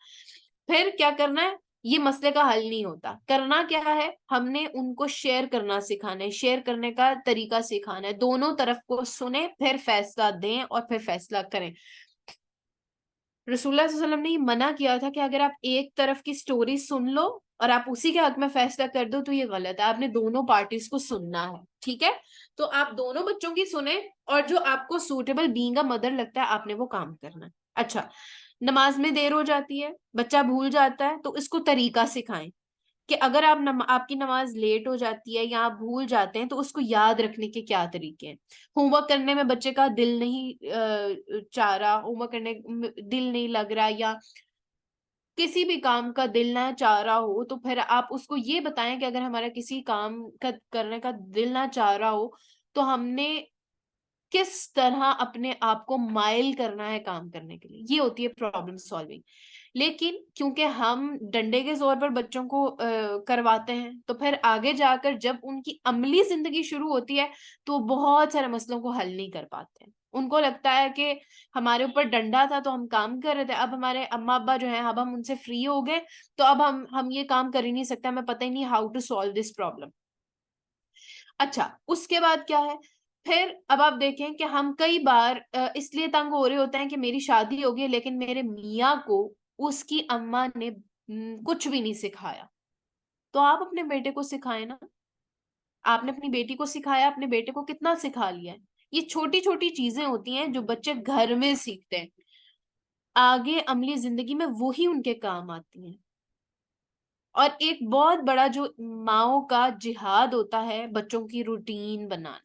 फिर क्या करना है, ये मसले का हल नहीं होता। करना क्या है, हमने उनको शेयर करना सिखाना है, शेयर करने का तरीका सिखाना है, दोनों तरफ को सुने, फिर फैसला दें और फिर फैसला करें। रसूलुल्लाह सल्लल्लाहु अलैहि वसल्लम ने ये मना किया था कि अगर आप एक तरफ की स्टोरी सुन लो और आप उसी के हक में फैसला कर दो, तो ये गलत है। आपने दोनों पार्टीज को सुनना है। ठीक है, तो आप दोनों बच्चों की सुने और जो आपको सूटेबल बीइंग अ मदर लगता है, आपने वो काम करना है। अच्छा, नमाज में देर हो जाती है, बच्चा भूल जाता है, तो इसको तरीका सिखाएं कि अगर आपकी नमाज लेट हो जाती है या आप भूल जाते हैं, तो उसको याद रखने के क्या तरीके हैं। होमवर्क करने में बच्चे का दिल नहीं चाह रहा, होमवर्क करने में दिल नहीं लग रहा, या किसी भी काम का दिल ना चाह रहा हो, तो फिर आप उसको ये बताएं कि अगर हमारा किसी काम का करने का दिल ना चाह रहा हो, तो हमने किस तरह अपने आप को माइल करना है काम करने के लिए। ये होती है प्रॉब्लम सॉल्विंग। लेकिन क्योंकि हम डंडे के जोर पर बच्चों को करवाते हैं, तो फिर आगे जाकर जब उनकी अमली जिंदगी शुरू होती है, तो बहुत सारे मसलों को हल नहीं कर पाते हैं। उनको लगता है कि हमारे ऊपर डंडा था तो हम काम कर रहे थे, अब हमारे अम्मा अब्बा जो है, अब हम उनसे फ्री हो गए, तो अब हम ये काम कर ही नहीं सकते, हमें पता ही नहीं how to solve this problem. अच्छा, उसके बाद क्या है, फिर अब आप देखें कि हम कई बार इसलिए तंग हो रहे होते हैं कि मेरी शादी हो गई लेकिन मेरे मियाँ को उसकी अम्मा ने कुछ भी नहीं सिखाया। तो आप अपने बेटे को सिखाए ना। आपने अपनी बेटी को सिखाया, अपने बेटे को कितना सिखा लिया है। ये छोटी छोटी चीजें होती हैं जो बच्चे घर में सीखते हैं, आगे अमली जिंदगी में वही उनके काम आती हैं। और एक बहुत बड़ा जो माओ का जिहाद होता है, बच्चों की रूटीन बनाना।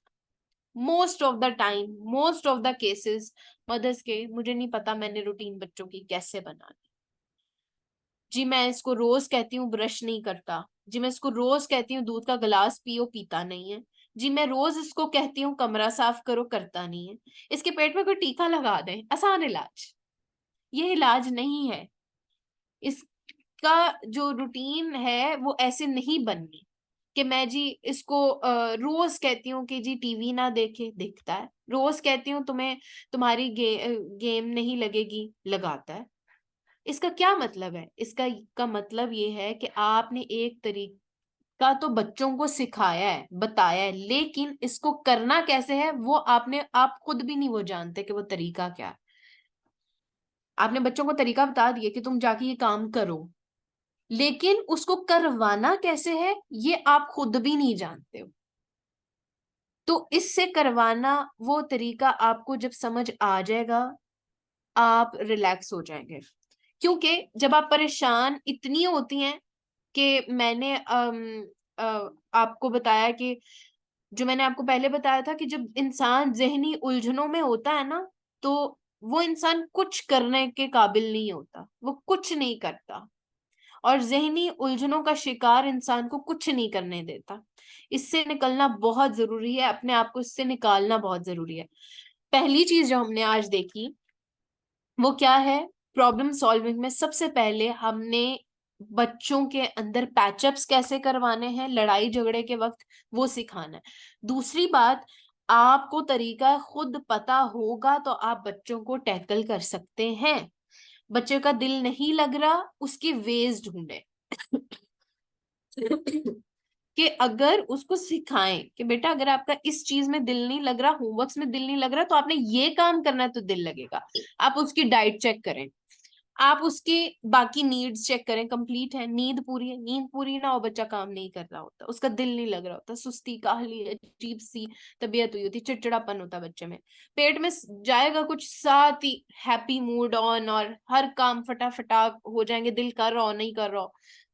Most of the time, most of the cases mothers के, मुझे नहीं पता मैंने रूटीन बच्चों की कैसे बनानी। जी मैं इसको रोज कहती हूँ ब्रश नहीं करता, जी मैं इसको रोज कहती हूँ दूध का गिलास पियो, पीता नहीं है, जी मैं रोज इसको कहती हूँ कमरा साफ करो, करता नहीं है। इसके पेट में कोई टीका लगा दें, आसान इलाज। ये इलाज नहीं है। इसका जो रूटीन है वो ऐसे नहीं बननी कि मैं जी इसको रोज कहती हूँ कि जी टीवी ना देखे, देखता है। रोज कहती हूँ तुम्हें तुम्हारी गेम नहीं लगेगी, लगाता है। इसका क्या मतलब है, इसका मतलब ये है कि आपने एक तरीका का तो बच्चों को सिखाया है, बताया है, लेकिन इसको करना कैसे है वो आप खुद भी नहीं वो जानते कि वो तरीका क्या है। आपने बच्चों को तरीका बता दिया कि तुम जाके ये काम करो, लेकिन उसको करवाना कैसे है ये आप खुद भी नहीं जानते हो। तो इससे करवाना वो तरीका आपको जब समझ आ जाएगा, आप रिलैक्स हो जाएंगे। क्योंकि जब आप परेशान इतनी होती हैं कि मैंने आपको बताया कि जो मैंने आपको पहले बताया था कि जब इंसान जहनी उलझनों में होता है ना, तो वो इंसान कुछ करने के काबिल नहीं होता, वो कुछ नहीं करता। और जहनी उलझनों का शिकार इंसान को कुछ नहीं करने देता। इससे निकलना बहुत जरूरी है, अपने आप को इससे निकालना बहुत जरूरी है। पहली चीज जो हमने आज देखी वो क्या है, प्रॉब्लम सॉल्विंग में सबसे पहले हमने बच्चों के अंदर पैचअप्स कैसे करवाने हैं लड़ाई झगड़े के वक्त, वो सिखाना है। दूसरी बात, आपको तरीका खुद पता होगा तो आप बच्चों को टैकल कर सकते हैं। बच्चे का दिल नहीं लग रहा, उसकी वेज ढूंढे कि अगर उसको सिखाएं कि बेटा अगर आपका इस चीज में दिल नहीं लग रहा, होमवर्क्स में दिल नहीं लग रहा, तो आपने ये काम करना है तो दिल लगेगा। आप उसकी डाइट चेक करें, आप उसके बाकी नीड्स चेक करें, कंप्लीट है, नींद पूरी है। नींद पूरी ना हो, बच्चा काम नहीं कर रहा होता, उसका दिल नहीं लग रहा होता, सुस्ती काहली अजीब सी तबीयत हुई होती, चिड़चिड़ापन होता बच्चे में, पेट में जाएगा कुछ, साथ ही हैप्पी मूड ऑन और हर काम फटाफटा हो जाएंगे, दिल कर रहा हो नहीं कर रहा हो,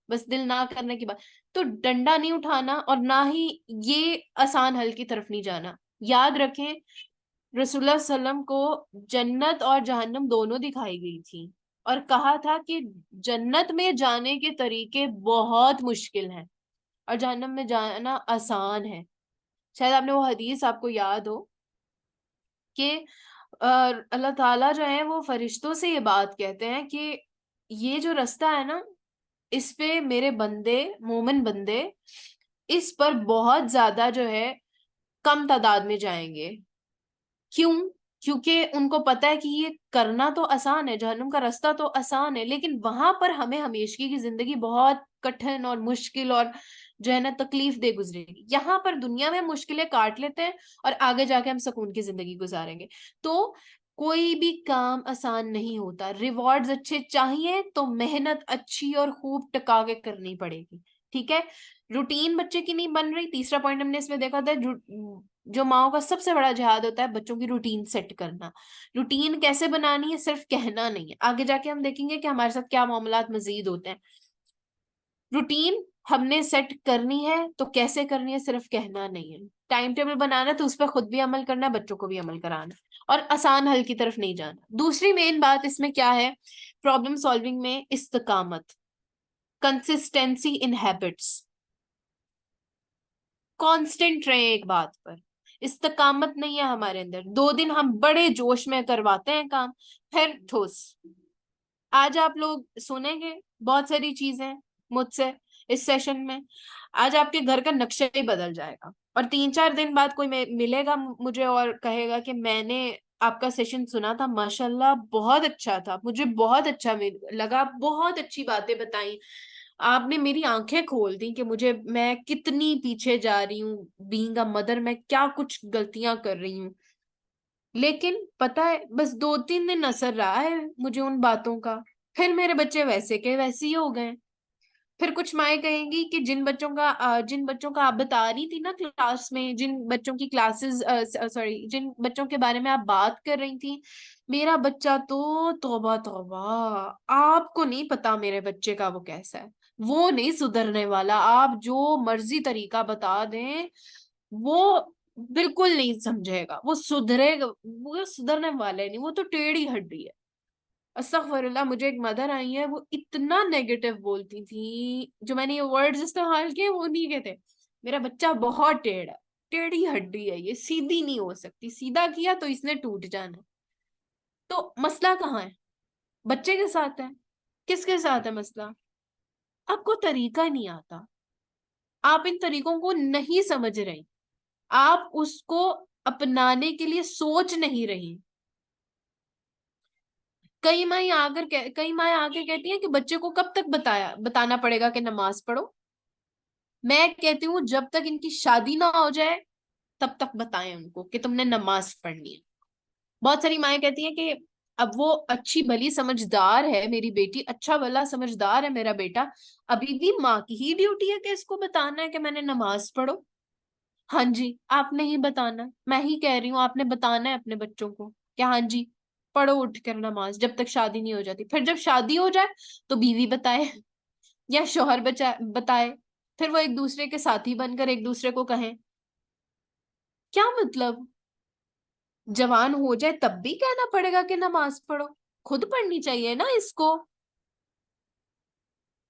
बस दिल ना करने की बात। तो डंडा नहीं उठाना और ना ही ये आसान हल की तरफ नहीं जाना। याद रखें, रसूलुल्लाह सल्लम को जन्नत और जहन्नम दोनों दिखाई गई थी और कहा था कि जन्नत में जाने के तरीके बहुत मुश्किल हैं और जहन्नम में जाना आसान है। शायद आपने वो हदीस आपको याद हो कि अल्लाह ताला जो है वो फरिश्तों से ये बात कहते हैं कि ये जो रास्ता है ना, इस पे मेरे बंदे, मोमिन बंदे, इस पर बहुत ज्यादा जो है कम तादाद में जाएंगे। क्यों? क्योंकि उनको पता है कि ये करना तो आसान है, जहन्नुम का रास्ता तो आसान है, लेकिन वहां पर हमें हमेशगी की जिंदगी बहुत कठिन और मुश्किल और जो है ना तकलीफ दे गुजरेगी। यहाँ पर दुनिया में मुश्किलें काट लेते हैं और आगे जाके हम सुकून की जिंदगी गुजारेंगे। तो कोई भी काम आसान नहीं होता, रिवॉर्ड्स अच्छे चाहिए तो मेहनत अच्छी और खूब टिका के करनी पड़ेगी। ठीक है, रूटीन बच्चे की नहीं बन रही, तीसरा पॉइंट हमने इसमें देखा था, जो माओ का सबसे बड़ा जिहाद होता है बच्चों की रूटीन सेट करना। रूटीन कैसे बनानी है, सिर्फ कहना नहीं है, आगे जाके हम देखेंगे कि हमारे साथ क्या मामलात मजीद होते हैं। रूटीन हमने सेट करनी है तो कैसे करनी है, सिर्फ कहना नहीं है। टाइम टेबल बनाना तो उस पर खुद भी अमल करना है, बच्चों को भी अमल कराना और आसान हल की तरफ नहीं जाना। दूसरी मेन बात इसमें क्या है, प्रॉब्लम सॉल्विंग में इस्तकामत, कंसिस्टेंसी इन हैबिट्स, कांस्टेंट रहे एक बात पर। इस्तकामत नहीं है हमारे अंदर, 2 दिन हम बड़े जोश में करवाते हैं काम, फिर ठोस। आज आप लोग सुनेंगे बहुत सारी चीजें मुझसे इस सेशन में, आज आपके घर का नक्शा ही बदल जाएगा और 3-4 दिन बाद कोई मिलेगा मुझे और कहेगा कि मैंने आपका सेशन सुना था, माशाल्लाह बहुत अच्छा था, मुझे बहुत अच्छा लगा, बहुत अच्छी बातें बताई, आपने मेरी आंखें खोल दी कि मुझे, मैं कितनी पीछे जा रही हूँ बीइंग अ मदर, मैं क्या कुछ गलतियां कर रही हूँ। लेकिन पता है बस 2-3 दिन असर रहा है मुझे उन बातों का, फिर मेरे बच्चे वैसे के वैसे ही हो गए। फिर कुछ माएं कहेंगी कि जिन बच्चों का आप बता रही थी ना क्लास में, जिन बच्चों की क्लासेस, सॉरी, जिन बच्चों के बारे में आप बात कर रही थी, मेरा बच्चा तो तौबा तौबा, आपको नहीं पता मेरे बच्चे का वो कैसा है, वो नहीं सुधरने वाला, आप जो मर्जी तरीका बता दें वो बिल्कुल नहीं समझेगा, वो सुधरेगा, वो सुधरने वाला ही नहीं, वो तो टेढ़ी हड्डी है। अस्तगफिरुल्लाह, मुझे एक मदर आई है, वो इतना नेगेटिव बोलती थी, जो मैंने ये वर्ड्स इस्तेमाल किए वो नहीं कहते, मेरा बच्चा बहुत टेढ़ा, टेढ़ी हड्डी है, ये सीधी नहीं हो सकती, सीधा किया तो इसने टूट जाना। तो मसला कहाँ है? बच्चे के साथ है? किसके साथ है मसला? आपको तरीका नहीं आता, आप इन तरीकों को नहीं समझ रहे, आप उसको अपनाने के लिए सोच नहीं रही। कई माएँ आकर कहती हैं कि बच्चे को कब तक बताना पड़ेगा कि नमाज पढ़ो? मैं कहती हूँ जब तक इनकी शादी ना हो जाए तब तक बताएं उनको कि तुमने नमाज पढ़नी है। बहुत सारी माएं कहती हैं कि अब वो अच्छी भली समझदार है मेरी बेटी, अच्छा भला समझदार है मेरा बेटा, अभी भी माँ की ही ड्यूटी है कि इसको बताना है कि मैंने नमाज पढ़ो। हाँ जी, आपने ही बताना, मैं ही कह रही हूँ आपने बताना है अपने बच्चों को क्या, हाँ जी पढ़ो उठ कर नमाज, जब तक शादी नहीं हो जाती। फिर जब शादी हो जाए तो बीवी बताए या शौहर बताए, फिर वो एक दूसरे के साथी बनकर एक दूसरे को कहें। क्या मतलब, जवान हो जाए तब भी कहना पड़ेगा कि नमाज पढ़ो? खुद पढ़नी चाहिए ना इसको।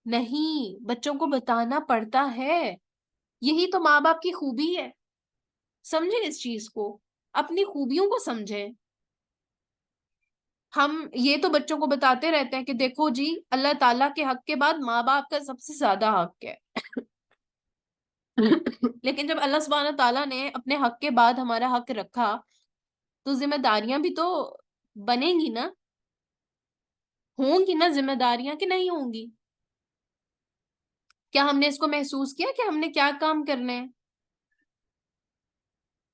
नहीं, बच्चों को बताना पड़ता है, यही तो माँ बाप की खूबी है। समझे इस चीज को, अपनी खूबियों को समझे। हम ये तो बच्चों को बताते रहते हैं कि देखो जी, अल्लाह ताला के हक के बाद माँ बाप का सबसे ज्यादा हक है। लेकिन जब अल्लाह सुब्हान ताला ने अपने हक के बाद हमारा हक रखा, तो जिम्मेदारियां भी तो बनेंगी ना, होंगी ना जिम्मेदारियां कि नहीं होंगी? क्या हमने इसको महसूस किया कि हमने क्या काम करने हैं?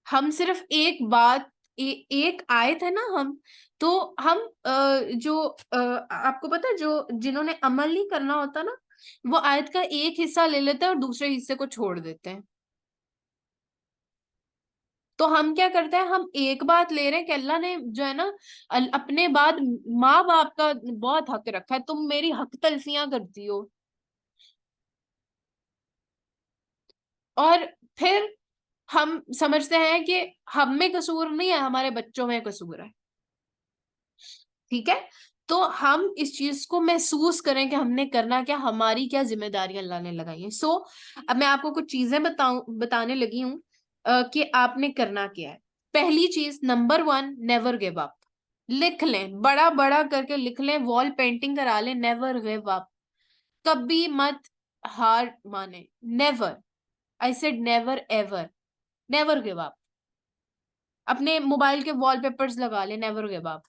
हम सिर्फ एक बात, एक आयत है ना, हम तो हम जो आपको पता है, जो जिन्होंने अमल नहीं करना होता ना, वो आयत का एक हिस्सा ले लेते हैं और दूसरे हिस्से को छोड़ देते हैं। तो हम क्या करते हैं, हम एक बात ले रहे हैं कि अल्लाह ने जो है ना अपने बाद माँ बाप का बहुत हक रखा है, तुम मेरी हक तलफियां करती हो। और फिर हम समझते हैं कि हम में कसूर नहीं है, हमारे बच्चों में कसूर है। ठीक है, तो हम इस चीज को महसूस करें कि हमने करना क्या, हमारी क्या जिम्मेदारी अल्लाह ने लगाई है। सो अब मैं आपको कुछ चीजें बताने लगी हूँ कि आपने करना क्या है। पहली चीज, नंबर 1, नेवर गिव अप। लिख लें, बड़ा बड़ा करके लिख लें, वॉल पेंटिंग करा लें, नेवर गिव अप। कभी मत हार माने, never, I said never ever, never give up. अपने मोबाइल के वॉलपेपर्स लगा लें, never give up.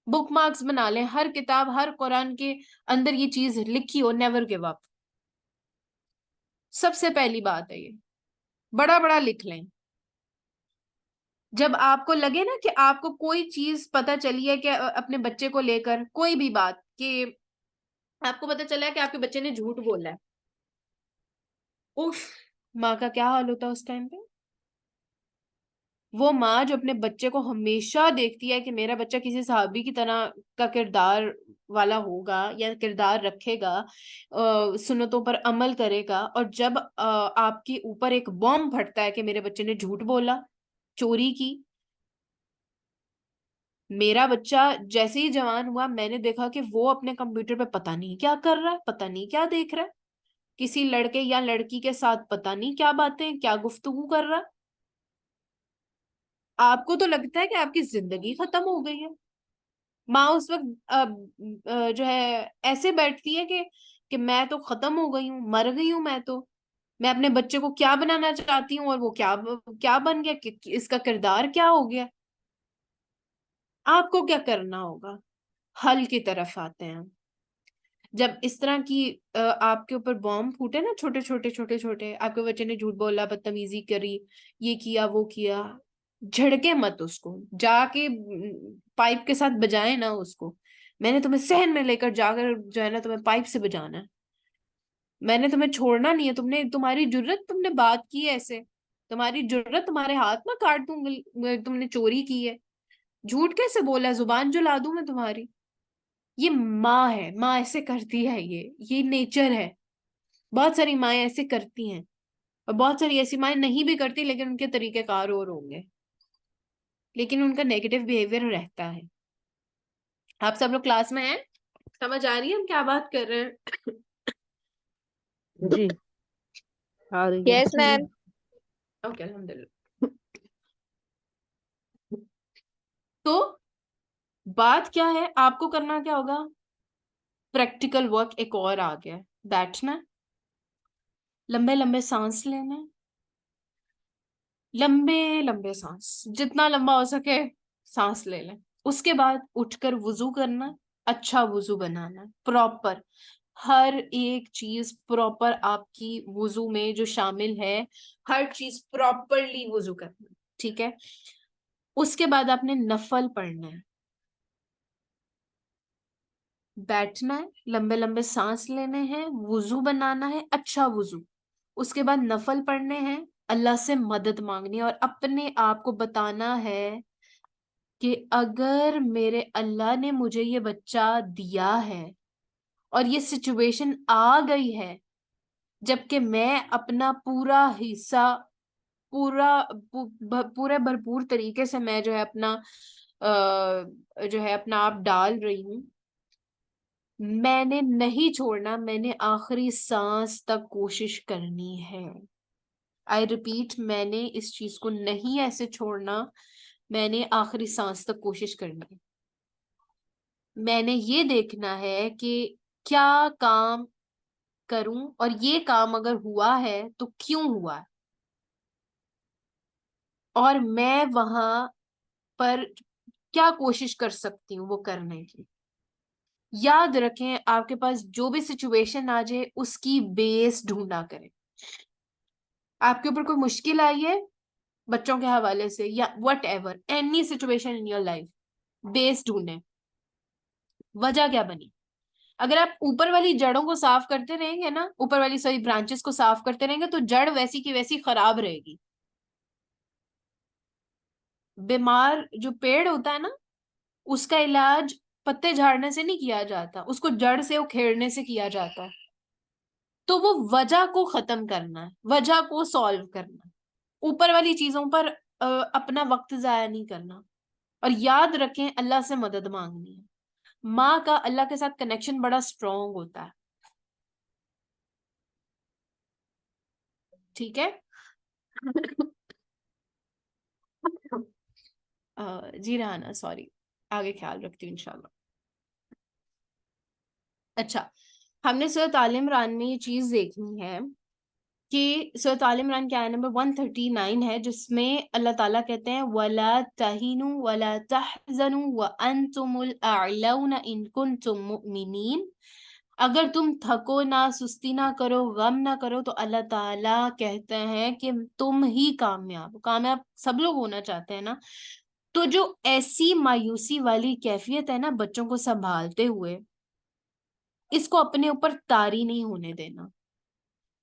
Book marks बना लें, हर किताब, हर कुरान के अंदर ये चीज लिखी हो, नेवर गिव अप। सबसे पहली बात है ये, बड़ा बड़ा लिख लें। जब आपको लगे ना कि आपको कोई चीज पता चली है कि अपने बच्चे को लेकर कोई भी बात, कि आपको पता चला है कि आपके बच्चे ने झूठ बोला है, उफ, माँ का क्या हाल होता है उस टाइम पे। वो माँ जो अपने बच्चे को हमेशा देखती है कि मेरा बच्चा किसी सहाबी की तरह का किरदार वाला होगा या किरदार रखेगा, सुन्नतों पर अमल करेगा, और जब आपके ऊपर एक बॉम्ब फटता है कि मेरे बच्चे ने झूठ बोला, चोरी की। मेरा बच्चा जैसे ही जवान हुआ, मैंने देखा कि वो अपने कंप्यूटर पे पता नहीं क्या कर रहा है, पता नहीं क्या देख रहा है, किसी लड़के या लड़की के साथ पता नहीं क्या बातें, क्या गुफ्तगू कर रहा है। आपको तो लगता है कि आपकी जिंदगी खत्म हो गई है। माँ उस वक्त जो है ऐसे बैठती है कि मैं तो खत्म हो गई हूँ, मर गई हूँ मैं तो। मैं अपने बच्चे को क्या बनाना चाहती हूँ और वो क्या क्या बन गया, इसका किरदार क्या हो गया। आपको क्या करना होगा? हल की तरफ आते हैं। जब इस तरह की आपके ऊपर बॉम्ब फूटे ना, छोटे छोटे छोटे छोटे, आपके बच्चे ने झूठ बोला, बदतमीजी करी, ये किया वो किया, झड़के मत उसको, जाके पाइप के साथ बजाए ना उसको। मैंने तुम्हें सहन में लेकर जाकर जो है ना तुम्हें पाइप से बजाना है, मैंने तुम्हें छोड़ना नहीं है। तुमने, तुम्हारी जुर्रत, तुमने बात की है ऐसे, तुम्हारी जुर्रत, तुम्हारे हाथ में काट दूंगी, तुमने चोरी की है, झूठ कैसे बोला, जुबान जला दूं मैं तुम्हारी। ये माँ है, माँ ऐसे करती है, ये नेचर है। बहुत सारी माएं ऐसे करती हैं, और बहुत सारी ऐसी माएं नहीं भी करती, लेकिन उनके तरीकेकार और होंगे, लेकिन उनका नेगेटिव बिहेवियर रहता है। आप सब लोग क्लास में हैं? समझ आ रही है हम क्या बात कर रहे हैं? जी आ रही है। Yes ma'am. ओके, अल्हम्दुलिल्लाह। तो बात क्या है, आपको करना क्या होगा? प्रैक्टिकल वर्क एक और आ गया, बैठना, लंबे लंबे सांस लेने, लंबे लंबे सांस, जितना लंबा हो सके सांस ले लें। उसके बाद उठकर वुजू करना, अच्छा वुजू बनाना, प्रॉपर हर एक चीज प्रॉपर आपकी वुजू में जो शामिल है, हर चीज प्रॉपरली वुजू करना, ठीक है। उसके बाद आपने नफल पढ़ना है, बैठना है, लंबे लंबे सांस लेने हैं, वुजू बनाना है, अच्छा वुजू। उसके बाद नफल पढ़ने हैं, अल्लाह से मदद मांगनी है और अपने आप को बताना है कि अगर मेरे अल्लाह ने मुझे ये बच्चा दिया है और ये सिचुएशन आ गई है, जबकि मैं अपना पूरा हिस्सा पूरे भरपूर तरीके से मैं जो है अपना जो है अपना आप डाल रही हूँ, मैंने नहीं छोड़ना, मैंने आखिरी सांस तक कोशिश करनी है। आई रिपीट, मैंने इस चीज को नहीं ऐसे छोड़ना, मैंने आखिरी सांस तक कोशिश करनी है। मैंने ये देखना है कि क्या काम करूं और ये काम अगर हुआ है तो क्यों हुआ है, और मैं वहां पर क्या कोशिश कर सकती हूँ वो करने की। याद रखें, आपके पास जो भी सिचुएशन आ जाए उसकी बेस ढूंढा करें। आपके ऊपर कोई मुश्किल आई है बच्चों के हवाले से या what ever any situation in your life, base ढूंढें, वजह क्या बनी। अगर आप ऊपर वाली जड़ों को साफ करते रहेंगे ना, ऊपर वाली सभी ब्रांचेस को साफ करते रहेंगे, तो जड़ वैसी की वैसी खराब रहेगी। बीमार जो पेड़ होता है ना, उसका इलाज पत्ते झाड़ने से नहीं किया जाता, उसको जड़ से उखेड़ने से किया जाता है। तो वो वजह को खत्म करना है, वजह को सॉल्व करना है, ऊपर वाली चीजों पर अपना वक्त जाया नहीं करना। और याद रखें, अल्लाह से मदद मांगनी है। माँ का अल्लाह के साथ कनेक्शन बड़ा स्ट्रांग होता है, ठीक है। जी रहाना, सॉरी, आगे ख्याल रखती हूँ इंशाल्लाह। अच्छा, हमने सूरत आल इमरान में ये चीज देखनी है कि सूरत आल इमरान के आयत नंबर 139 है, जिसमें अल्लाह ताला कहते हैं वला तहिनु वला तहजनु व अंतुमुल अअलौना इन कुंतुम मुमिनीन। अगर तुम थको ना, सुस्ती ना करो, गम ना करो, तो अल्लाह ताला कहते हैं कि तुम ही कामयाब, कामयाब सब लोग होना चाहते हैं ना। तो जो ऐसी मायूसी वाली कैफियत है ना बच्चों को संभालते हुए, इसको अपने ऊपर तारी नहीं होने देना।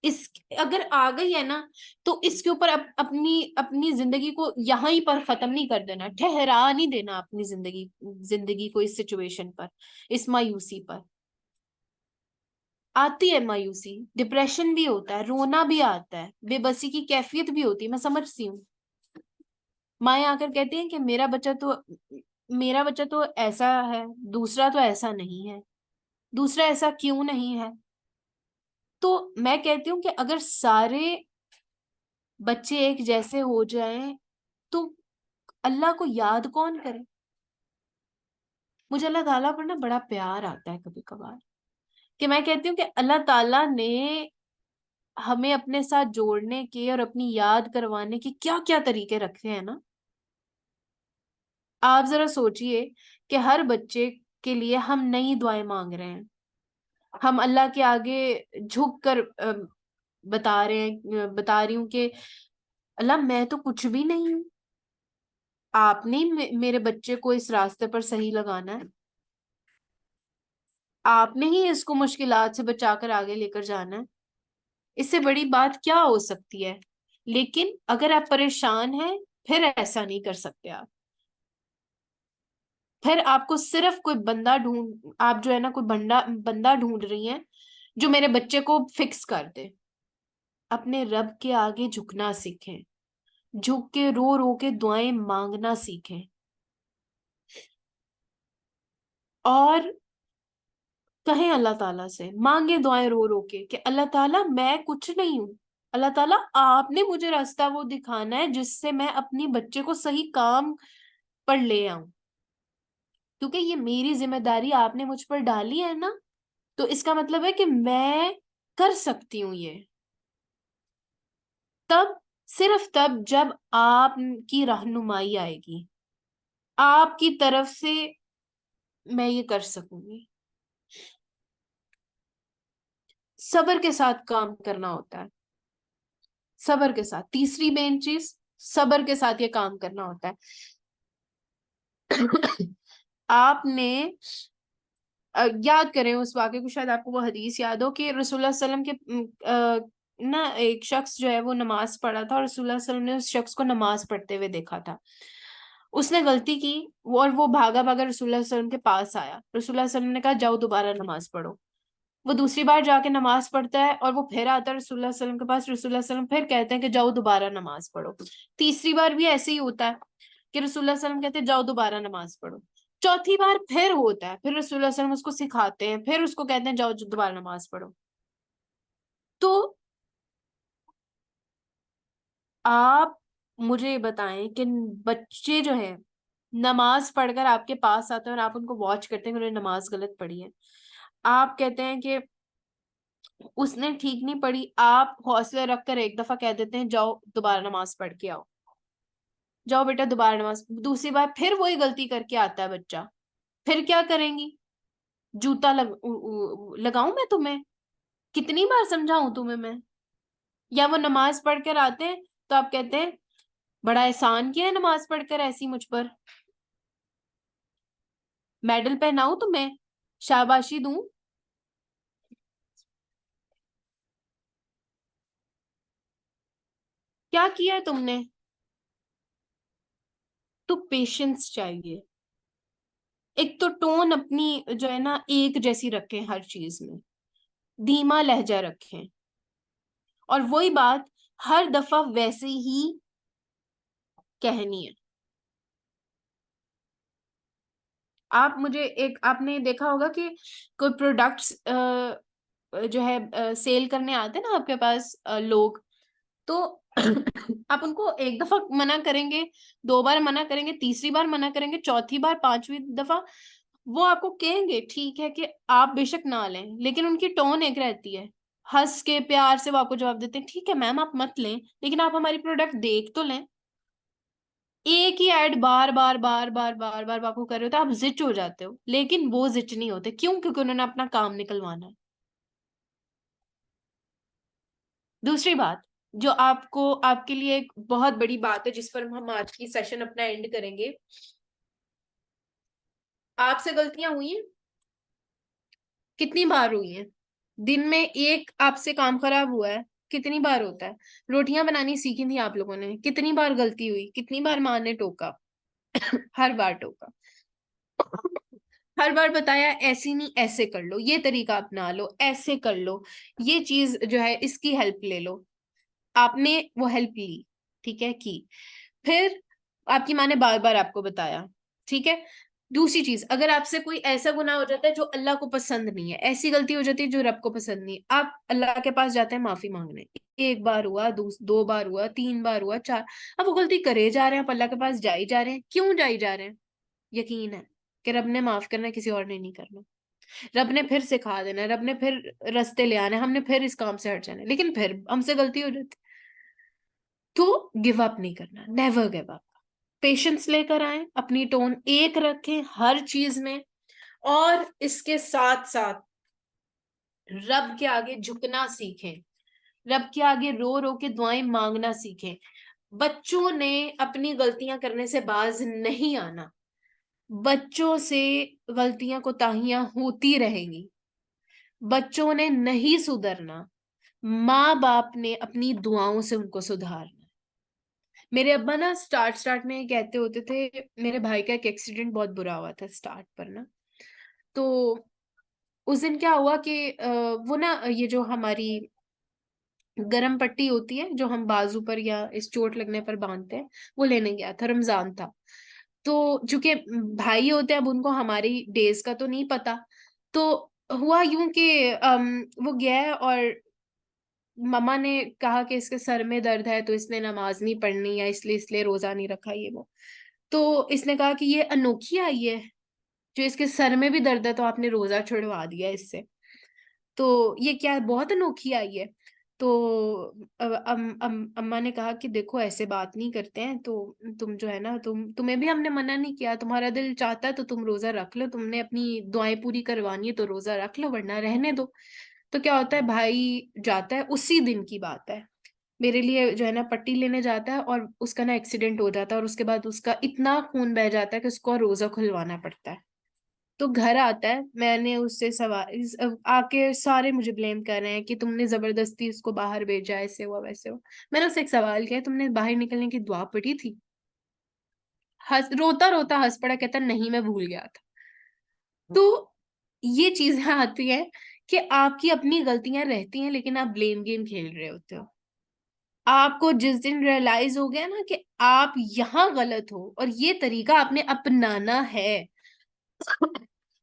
इस अगर आ गई है ना, तो इसके ऊपर अपनी अपनी जिंदगी को यहां ही पर खत्म नहीं कर देना, ठहरा नहीं देना अपनी जिंदगी जिंदगी को इस सिचुएशन पर, इस मायूसी पर। आती है मायूसी, डिप्रेशन भी होता है, रोना भी आता है, बेबसी की कैफियत भी होती है, मैं समझती हूँ। माएँ आकर कहती हैं कि मेरा बच्चा तो ऐसा है, दूसरा तो ऐसा नहीं है, दूसरा ऐसा क्यों नहीं है। तो मैं कहती हूँ कि अगर सारे बच्चे एक जैसे हो जाएं तो अल्लाह को याद कौन करे। मुझे अल्लाह ताला पर ना बड़ा प्यार आता है कभी कभार, कि मैं कहती हूँ कि अल्लाह ताला ने हमें अपने साथ जोड़ने के और अपनी याद करवाने के क्या क्या तरीके रखे हैं ना। आप जरा सोचिए कि हर बच्चे के लिए हम नई दुआएं मांग रहे हैं, हम अल्लाह के आगे झुक कर बता रही हूँ कि अल्लाह मैं तो कुछ भी नहीं हूँ, आपने ही मेरे बच्चे को इस रास्ते पर सही लगाना है, आपने ही इसको मुश्किलात से बचाकर आगे लेकर जाना है। इससे बड़ी बात क्या हो सकती है। लेकिन अगर आप परेशान हैं, फिर ऐसा नहीं कर सकते आप। फिर आपको सिर्फ कोई बंदा ढूंढ आप जो है ना कोई बंदा बंदा ढूंढ रही हैं जो मेरे बच्चे को फिक्स कर दे। अपने रब के आगे झुकना सीखें, झुक के रो रो के दुआएं मांगना सीखें, और कहें अल्लाह ताला से, मांगे दुआएं रो रो के कि अल्लाह ताला मैं कुछ नहीं हूं, अल्लाह ताला आपने मुझे रास्ता वो दिखाना है जिससे मैं अपनी बच्चे को सही काम पर ले आऊं, क्योंकि ये मेरी जिम्मेदारी आपने मुझ पर डाली है ना। तो इसका मतलब है कि मैं कर सकती हूँ ये, तब, सिर्फ तब जब आपकी रहनुमाई आएगी, आपकी तरफ से मैं ये कर सकूंगी। सब्र के साथ काम करना होता है, सब्र के साथ। तीसरी मेन चीज, सब्र के साथ ये काम करना होता है। आपने याद करें उस वाक़े को, शायद आपको वो हदीस याद हो कि रसूलुल्लाह सल्लल्लाहु अलैहि वसल्लम के ना एक शख्स जो है वो नमाज पढ़ा था, और रसूलुल्लाह सल्लल्लाहु अलैहि वसल्लम ने उस शख्स को नमाज पढ़ते हुए देखा था। उसने गलती की, और वो भागा भागा रसूलुल्लाह सल्लल्लाहु अलैहि वसल्लम के पास आया। रसूलुल्लाह सल्लल्लाहु अलैहि वसल्लम ने कहा जाओ दोबारा नमाज पढ़ो। वो दूसरी बार जाके नमाज पढ़ता है, और वो फिर आता है रसूलुल्लाह सल्लल्लाहु अलैहि वसल्लम के पास। रसूलुल्लाह सल्लल्लाहु अलैहि वसल्लम फिर कहते हैं कि जाओ दोबारा नमाज पढ़ो। तीसरी बार भी ऐसे ही होता है कि रसूलुल्लाह सल्लल्लाहु अलैहि वसल्लम कहते हैं जाओ दोबारा नमाज पढ़ो। चौथी बार फिर होता है, फिर रसूलुल्लाह सल्लल्लाहु अलैहि वसल्लम उसको सिखाते हैं, फिर उसको कहते हैं जाओ दोबारा नमाज पढ़ो। तो आप मुझे बताएं कि बच्चे जो है नमाज पढ़कर आपके पास आते हैं, और आप उनको वॉच करते हैं कि उन्होंने नमाज गलत पढ़ी है। आप कहते हैं कि उसने ठीक नहीं पढ़ी, आप हौसले रखकर एक दफा कह देते हैं जाओ दोबारा नमाज पढ़ के आओ, जाओ बेटा दोबारा नमाज। दूसरी बार फिर वही गलती करके आता है बच्चा, फिर क्या करेंगी? जूता लगाऊं मैं तुम्हें? कितनी बार समझाऊं तुम्हें मैं? या वो नमाज पढ़कर आते हैं तो आप कहते हैं बड़ा एहसान किया है नमाज पढ़कर ऐसी मुझ पर, मेडल पहनाऊं तुम्हें, शाबाशी दूं? क्या किया है तुमने? तो पेशेंस चाहिए। एक तो टोन अपनी जो है ना एक जैसी रखें, हर चीज में धीमा लहजा रखें, और वही बात हर दफा वैसे ही कहनी है। आप मुझे एक, आपने देखा होगा कि कोई प्रोडक्ट्स जो है सेल करने आते हैं ना आपके पास लोग, तो आप उनको एक दफा मना करेंगे, दो बार मना करेंगे, तीसरी बार मना करेंगे, चौथी बार, पांचवी दफा वो आपको कहेंगे ठीक है कि आप बेशक ना लें, लेकिन उनकी टोन एक रहती है, हंस के प्यार से वो आपको जवाब देते हैं ठीक है मैम आप मत लें, लेकिन आप हमारी प्रोडक्ट देख तो लें। एक ही ऐड बार बार बार बार बार बार आपको कर रहे हो तो आप जिच हो जाते हो, लेकिन वो जिच नहीं होते। क्यों? क्योंकि उन्होंने अपना काम निकलवाना है। दूसरी बात जो आपको, आपके लिए एक बहुत बड़ी बात है जिस पर हम आज की सेशन अपना एंड करेंगे, आपसे गलतियां हुई हैं, कितनी बार हुई हैं? दिन में एक आपसे काम खराब हुआ है, कितनी बार होता है? रोटियां बनानी सीखी थी आप लोगों ने, कितनी बार गलती हुई, कितनी बार माँ ने टोका? हर बार टोका, हर बार बताया ऐसी नहीं ऐसे कर लो, ये तरीका अपना लो, ऐसे कर लो, ये चीज जो है इसकी हेल्प ले लो। आपने वो हेल्प ली, ठीक है, की। फिर आपकी माँ ने बार बार आपको बताया, ठीक है। दूसरी चीज, अगर आपसे कोई ऐसा गुनाह हो जाता है जो अल्लाह को पसंद नहीं है, ऐसी गलती हो जाती है जो रब को पसंद नहीं है, आप अल्लाह के पास जाते हैं माफी मांगने। एक बार हुआ, दो बार हुआ, तीन बार हुआ, चार, अब वो गलती करे जा रहे हैं, आप अल्लाह के पास जाई जा रहे हैं। क्यों जाई जा रहे हैं? यकीन है कि रब ने माफ करना है, किसी और ने नहीं करना। रब ने फिर सिखा देना है, रब ने फिर रास्ते ले आने, हमने फिर इस काम से हट जाना है, लेकिन फिर हमसे गलती हो जाती। तो गिव अप नहीं करना, नेवर गिव अप। पेशेंस लेकर आए, अपनी टोन एक रखें हर चीज में, और इसके साथ साथ रब के आगे झुकना सीखें, रब के आगे रो रो के दुआएं मांगना सीखें। बच्चों ने अपनी गलतियां करने से बाज नहीं आना, बच्चों से गलतियां कोताहियां होती रहेंगी, बच्चों ने नहीं सुधरना, माँ बाप ने अपनी दुआओं से उनको सुधारना। मेरे अब्बा ना स्टार्ट स्टार्ट में कहते होते थे, मेरे भाई का एक एक्सीडेंट बहुत बुरा हुआ था स्टार्ट पर ना, तो उस दिन क्या हुआ कि वो ना ये जो हमारी गरम पट्टी होती है जो हम बाजू पर या इस चोट लगने पर बांधते हैं, वो लेने गया था, रमजान था। तो चूंकि भाई होते हैं, अब उनको हमारी डेज का तो नहीं पता, तो हुआ यूं कि वो गया है, और मम्मा ने कहा कि इसके सर में दर्द है तो इसने नमाज नहीं पढ़नी, या इसलिए इसलिए रोजा नहीं रखा ये वो। तो इसने कहा कि ये अनोखी आई है, जो इसके सर में भी दर्द है तो आपने रोजा छुड़वा दिया इससे, तो ये क्या बहुत अनोखी आई है। तो अम्मा ने कहा कि देखो ऐसे बात नहीं करते हैं, तो तुम जो है ना, तुम्हें भी हमने मना नहीं किया, तुम्हारा दिल चाहता है तो तुम रोजा रख लो, तुमने अपनी दुआएं पूरी करवानी है तो रोजा रख लो, वरना रहने दो। तो क्या होता है, भाई जाता है, उसी दिन की बात है, मेरे लिए जो है ना पट्टी लेने जाता है, और उसका ना एक्सीडेंट हो जाता है, और उसके बाद उसका इतना खून बह जाता है कि उसको रोजा खुलवाना पड़ता है। तो घर आता है, मैंने उससे सवाल आके सारे मुझे ब्लेम कर रहे हैं कि तुमने जबरदस्ती उसको बाहर भेजा, ऐसे हुआ वैसे हुआ। मैंने उससे एक सवाल किया, तुमने बाहर निकलने की दुआ पढ़ी थी? हंस, रोता रोता हंस पड़ा, कहता नहीं मैं भूल गया था। तो ये चीजें आती हैं कि आपकी अपनी गलतियां रहती हैं, लेकिन आप ब्लेम गेम खेल रहे होते हो। आपको जिस दिन रियलाइज हो गया ना कि आप यहाँ गलत हो और ये तरीका आपने अपनाना है,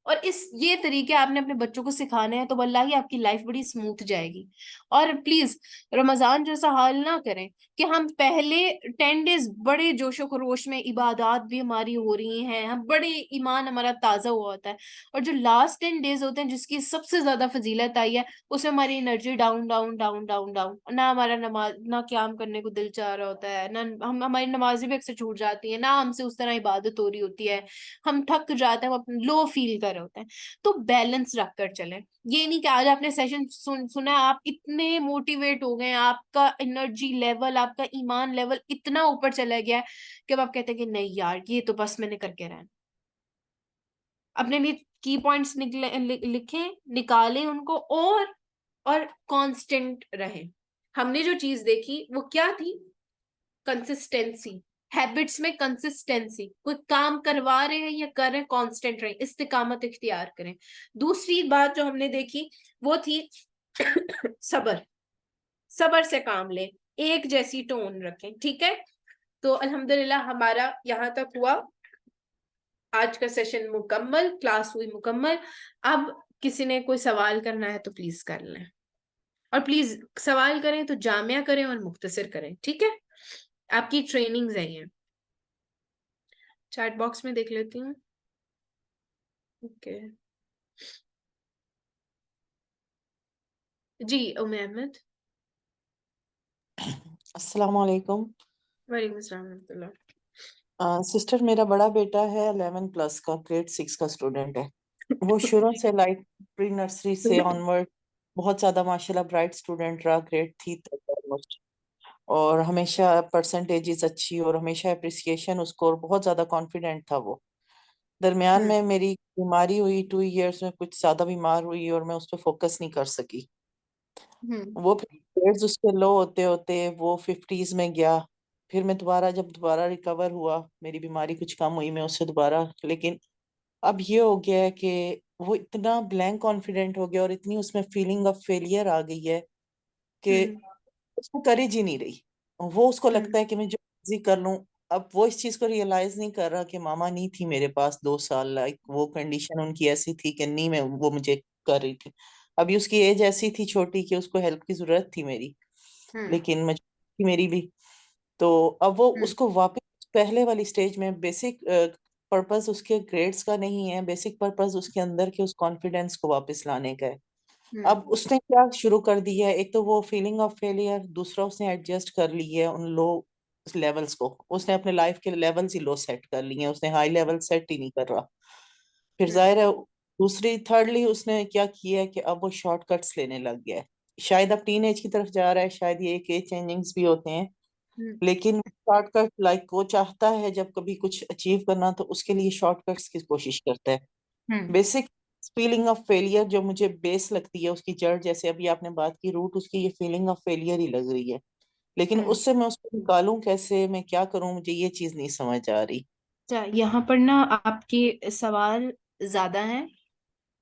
और ये तरीके आपने अपने बच्चों को सिखाने हैं, तो वल्लाही आपकी लाइफ बड़ी स्मूथ जाएगी। और प्लीज रमजान जैसा हाल ना करें कि हम पहले 10 डेज बड़े जोशो खरोश में, इबादत भी हमारी हो रही हैं, हम बड़े ईमान हमारा ताजा हुआ होता है, और जो लास्ट 10 डेज होते हैं जिसकी सबसे ज्यादा फजीलत आई है, उसमें हमारी energy down down down down down, ना हमारा नमाज ना क्याम करने को दिल चाह रहा होता है, ना हम हमारी नमाजें भी अक्सर छूट जाती है, ना हमसे उस तरह इबादत हो रही होती है, हम थक जाते हैं, हम अपने लो फील कर रहे होते हैं। तो बैलेंस रख कर चलें। ये नहीं कि आज आपने सेशन सुना, आप इतने मोटिवेट हो गए, आपका एनर्जी लेवल, आपका ईमान लेवल इतना ऊपर चला गया है कि अब आप कहते हैं कि नहीं यार ये तो बस मैंने करके रहना। अपने लिए की पॉइंट्स लिखें, निकालें उनको, और कांस्टेंट रहें। हमने जो चीज देखी वो क्या थी? कंसिस्टेंसी। हैबिट्स में कंसिस्टेंसी, कोई काम करवा रहे हैं या कर रहे हैं, कांस्टेंट रहें, इस्तिकामत इख्तियार करें। दूसरी बात जो हमने देखी वो थी सबर। सबर से काम लें, एक जैसी टोन रखें, ठीक है? तो अल्हम्दुलिल्लाह हमारा यहाँ तक हुआ, आज का सेशन मुकम्मल, क्लास हुई मुकम्मल। अब किसी ने कोई सवाल करना है तो प्लीज कर लें, और प्लीज सवाल करें तो जामिया करें और मुख्तसर करें, ठीक है? आपकी ट्रेनिंग्स है ये। चैट बॉक्स में देख लेती हूँ। ओके जी, उम्मे अहमद। अस्सलाम वालेकुम। वालेकुम अस्सलाम रहमतुल्लाह। सिस्टर, मेरा बड़ा बेटा है 11 प्लस का, ग्रेड 6 का स्टूडेंट है। वो शुरू से लाइक प्री नर्सरी से ऑनवर्ड बहुत ज्यादा माशाल्लाह ब्राइट स्टूडेंट रहा, ग्रेड थी तक ऑलमोस्ट। और हमेशा परसेंटेजेस अच्छी, और हमेशा अप्रिसिएशन उसको, और बहुत ज्यादा कॉन्फिडेंट था वो। दरमियान में मेरी बीमारी हुई, 2 इयर्स में कुछ ज्यादा बीमार हुई, और मैं उस पर फोकस नहीं कर सकी। वो ग्रेड्स उसके लो होते होते वो 50s में गया। फिर मैं दोबारा रिकवर हुआ, मेरी बीमारी कुछ कम हुई, मैं उससे दोबारा, लेकिन अब ये हो गया है कि वो इतना ब्लैंक कॉन्फिडेंट हो गया, और इतनी उसमें फीलिंग ऑफ फेलियर आ गई है कि उसको करेज ही नहीं रही। वो उसको लगता है कि मैं जो मर्जी कर लूं। अब वो इस चीज को रियलाइज नहीं कर रहा कि मामा नहीं थी मेरे पास 2 साल, लाइक वो कंडीशन उनकी ऐसी थी कि नहीं, मैं वो मुझे कर रही थी। अभी उसकी एज ऐसी थी छोटी कि उसको हेल्प की जरूरत थी मेरी, लेकिन मजबूरी थी मेरी भी। तो अब वो उसको वापस पहले वाली स्टेज में, बेसिक पर्पस उसके ग्रेड्स का नहीं है, बेसिक पर्पस उसके अंदर के उस कॉन्फिडेंस को वापस लाने का है। अब उसने क्या शुरू कर दिया है, एक तो वो फीलिंग ऑफ फेलियर, दूसरा उसने एडजस्ट कर ली है उन लो लेवल्स को। उसने अपने लाइफ के लेवल्स ही लो सेट कर लिए हैं, उसने हाई लेवल सेट ही नहीं कर रहा। फिर जाहिर है, दूसरी थर्डली उसने क्या किया है कि अब वो शॉर्टकट्स लेने लग गया है। शायद अब टीन एज की तरफ जा रहा है, शायद ये एक एज चेंजिंग्स भी होते हैं, लेकिन शॉर्टकट लाइक वो चाहता है जब कभी कुछ अचीव करना तो उसके लिए शॉर्टकट्स की कोशिश करता है। बेसिक फीलिंग ऑफ फेलियर जो मुझे बेस लगती है, उसकी जड़, जैसे अभी आपने बात की, रूट उसकी ये फीलिंग ऑफ फेलियर ही लग रही है। लेकिन उससे मैं उसको निकालूं कैसे, मैं क्या करूं, मुझे ये चीज नहीं समझ आ रही। अच्छा, यहाँ पर ना आपके सवाल ज्यादा हैं,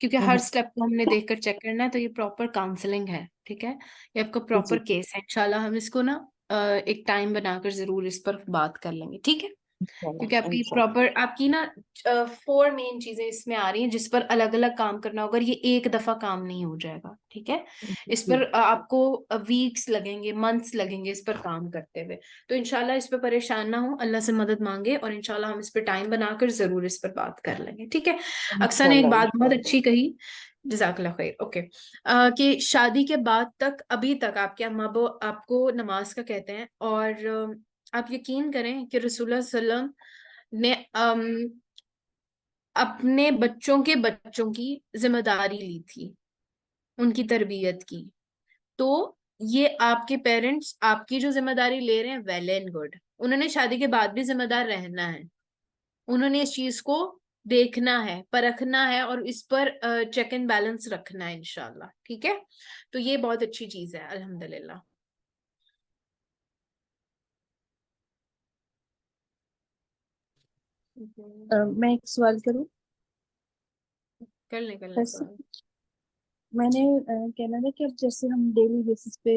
क्योंकि हर स्टेप को हमने देखकर चेक करना है, तो ये प्रॉपर काउंसलिंग है, ठीक है? ये आपका जी, प्रॉपर केस है। इंशाल्लाह हम इसको ना एक टाइम बनाकर जरूर इस पर बात कर लेंगे, ठीक है? क्योंकि इंशाल्लाह आपकी इंशाल्लाह। प्रॉपर, आपकी ना 4 मेन चीजें इसमें आ रही हैं जिस पर अलग अलग काम करना होगा, और ये एक दफा काम नहीं हो जाएगा, ठीक है? इस जी, पर आपको वीक्स लगेंगे, मंथ्स लगेंगे इस पर काम करते हुए। तो इंशाल्लाह इस पर परेशान ना हो, अल्लाह से मदद मांगे, और इंशाल्लाह हम इस पर टाइम बनाकर जरूर इस पर बात कर लेंगे, ठीक है? अक्सर ने एक इंशाल्लाह बात बहुत इंशाल्लाह। अच्छी कही, जज़ाकल्लाह खैर, ओके, कि शादी के बाद तक, अभी तक आपके अम्मा अब्बू आपको नमाज का कहते हैं, और आप यकीन करें कि रसूलुल्लाह सल्लल्लाहु अलैहि वसल्लम ने अपने बच्चों के बच्चों की जिम्मेदारी ली थी, उनकी तरबियत की। तो ये आपके पेरेंट्स आपकी जो जिम्मेदारी ले रहे हैं, वेल एंड गुड। उन्होंने शादी के बाद भी जिम्मेदार रहना है, उन्होंने इस चीज को देखना है, परखना है और इस पर चेक एंड बैलेंस रखना है इंशाल्लाह। ठीक है, तो ये बहुत अच्छी चीज है अल्हम्दुलिल्लाह। मैं एक सवाल करूं? कर ले वैसे सवाल। मैंने कहना था कि अब जैसे हम डेली बेसिस पे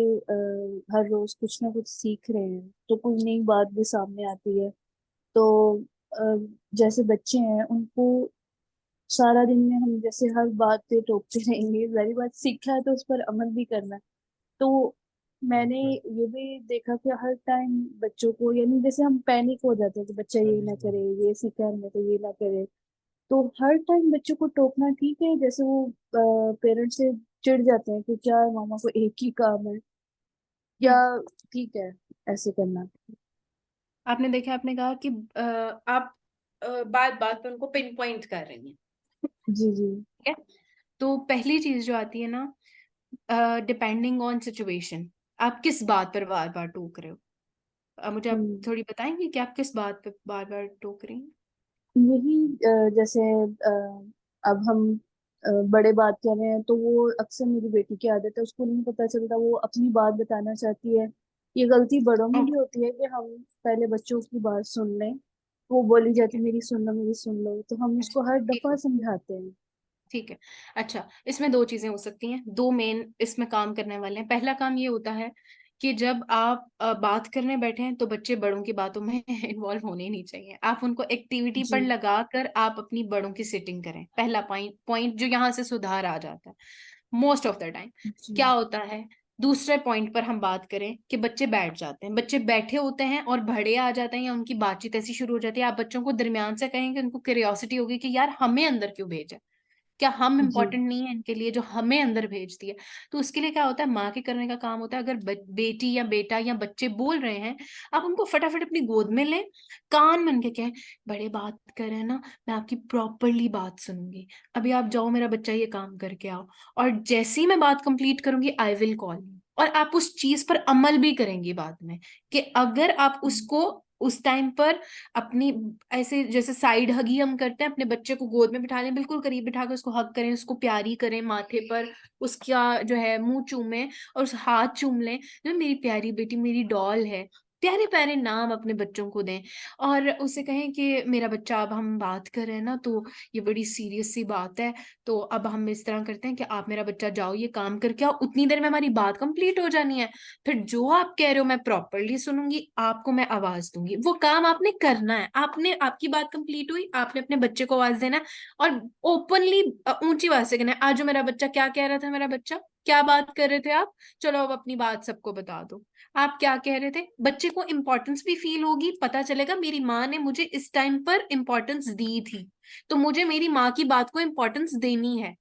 हर रोज कुछ ना कुछ सीख रहे हैं, तो कोई नई बात भी सामने आती है। तो जैसे बच्चे हैं, उनको सारा दिन में हम जैसे हर बात पे टोकते रहेंगे, सारी बात सीखा है तो उस पर अमल भी करना है। तो मैंने ये भी देखा कि हर टाइम बच्चों को, यानी जैसे हम पैनिक हो जाते हैं कि बच्चा ये ना करे, ये सीखा है हमने तो ये ना करे। तो हर टाइम बच्चों को टोकना ठीक है? जैसे वो पेरेंट्स से चिढ़ जाते हैं कि क्या मामा को एक ही काम है, या ठीक है ऐसे करना? आपने देखा, आपने कहा कि आप बात बात पर उनको पिन पॉइंट कर रही हैं। जी जी। ठीक है, तो पहली चीज जो आती है ना, डिपेंडिंग ऑन सिचुएशन, आप किस बात पर बार बार टोक रहे हो। मुझे आप हम्म। थोड़ी बताएंगे कि आप किस बात पे बार बार टोक रही हैं। यही जैसे अब हम बड़े बात कर रहे हैं, तो वो अक्सर, मेरी बेटी की आदत है, उसको नहीं पता चलता, वो अपनी बात बताना चाहती है। ये गलती बड़ों में भी ओके, होती है कि हम पहले बच्चों की बात सुन लें। वो बोली ठीक जाती है, मेरी सुन लो मेरी सुन लो, तो हम अच्छा, उसको हर एक दफा मिनट, समझाते हैं। ठीक है। अच्छा, इसमें दो चीजें हो सकती हैं, दो मेन इसमें काम करने वाले हैं। पहला काम ये होता है कि जब आप बात करने बैठे हैं तो बच्चे बड़ों की बातों में इन्वॉल्व होने ही नहीं चाहिए। आप उनको एक्टिविटी जी पर लगा कर आप अपनी बड़ों की सिटिंग करें। पहला पॉइंट जो यहाँ से सुधार आ जाता है मोस्ट ऑफ द टाइम। क्या जी होता है, दूसरे पॉइंट पर हम बात करें कि बच्चे बैठ जाते हैं, बच्चे बैठे होते हैं और भड़े आ जाते हैं या उनकी बातचीत ऐसी शुरू हो जाती है। आप बच्चों को दरमियान से कहेंगे, उनको क्यूरियोसिटी होगी कि यार हमें अंदर क्यों भेजा, क्या हम जी इंपॉर्टेंट नहीं है इनके लिए जो हमें अंदर भेज दिया। तो उसके लिए क्या होता है, माँ के करने का काम होता है, अगर बेटी या बेटा या बच्चे बोल रहे हैं, आप उनको फटाफट अपनी गोद में लें, कान मन के कहें, बड़े बात कर रहे हैं ना, मैं आपकी प्रॉपरली बात सुनूंगी, अभी आप जाओ मेरा बच्चा ये काम करके आओ, और जैसे ही मैं बात कंप्लीट करूंगी आई विल कॉल यू। और आप उस चीज पर अमल भी करेंगी बाद में, कि अगर आप उसको उस टाइम पर अपनी, ऐसे जैसे साइड हगी हम करते हैं, अपने बच्चे को गोद में बिठा लें, बिल्कुल करीब बिठा कर उसको हग करें, उसको प्यारी करें, माथे पर उसका जो है मुंह चूमें और उस हाथ चूम लें, जो मेरी प्यारी बेटी मेरी डॉल है, प्यारे प्यारे नाम अपने बच्चों को दें। और उसे कहें कि मेरा बच्चा, अब हम बात कर रहे हैं ना, तो ये बड़ी सीरियस सी बात है, तो अब हम इस तरह करते हैं कि आप मेरा बच्चा जाओ ये काम करके आओ, उतनी देर में हमारी बात कंप्लीट हो जानी है, फिर जो आप कह रहे हो मैं प्रॉपरली सुनूंगी, आपको मैं आवाज दूंगी, वो काम आपने करना है। आपने, आपकी बात कंप्लीट हुई, आपने अपने बच्चे को आवाज देना है और ओपनली ऊंची आवाज से कहना है, आज जो मेरा बच्चा क्या कह रहा था, मेरा बच्चा क्या बात कर रहे थे आप, चलो अब अपनी बात सबको बता दो, आप क्या कह रहे थे। बच्चे को इंपॉर्टेंस भी फील होगी, पता चलेगा मेरी माँ ने मुझे इस टाइम पर इंपॉर्टेंस दी थी, तो मुझे मेरी माँ की बात को इंपॉर्टेंस देनी है।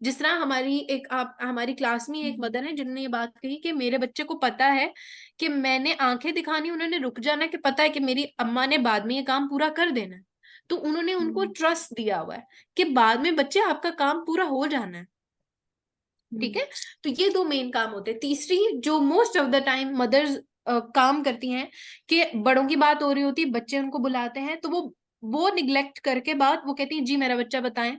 जिस तरह हमारी एक, आप हमारी क्लास में एक मदर है जिन्होंने ये बात कही कि मेरे बच्चे को पता है कि मैंने आंखें दिखानी, उन्होंने रुक जाना है, कि पता है कि मेरी अम्मा ने बाद में ये काम पूरा कर देना है, तो उन्होंने उनको ट्रस्ट दिया हुआ है कि बाद में बच्चे आपका काम पूरा हो जाना है। ठीक है, तो ये दो मेन काम होते हैं। तीसरी जो most of the time mothers काम करती हैं, कि बड़ों की बात हो रही होती है, बच्चे उनको बुलाते हैं, तो वो निग्लेक्ट करके बात, वो कहती हैं जी मेरा बच्चा बताएं,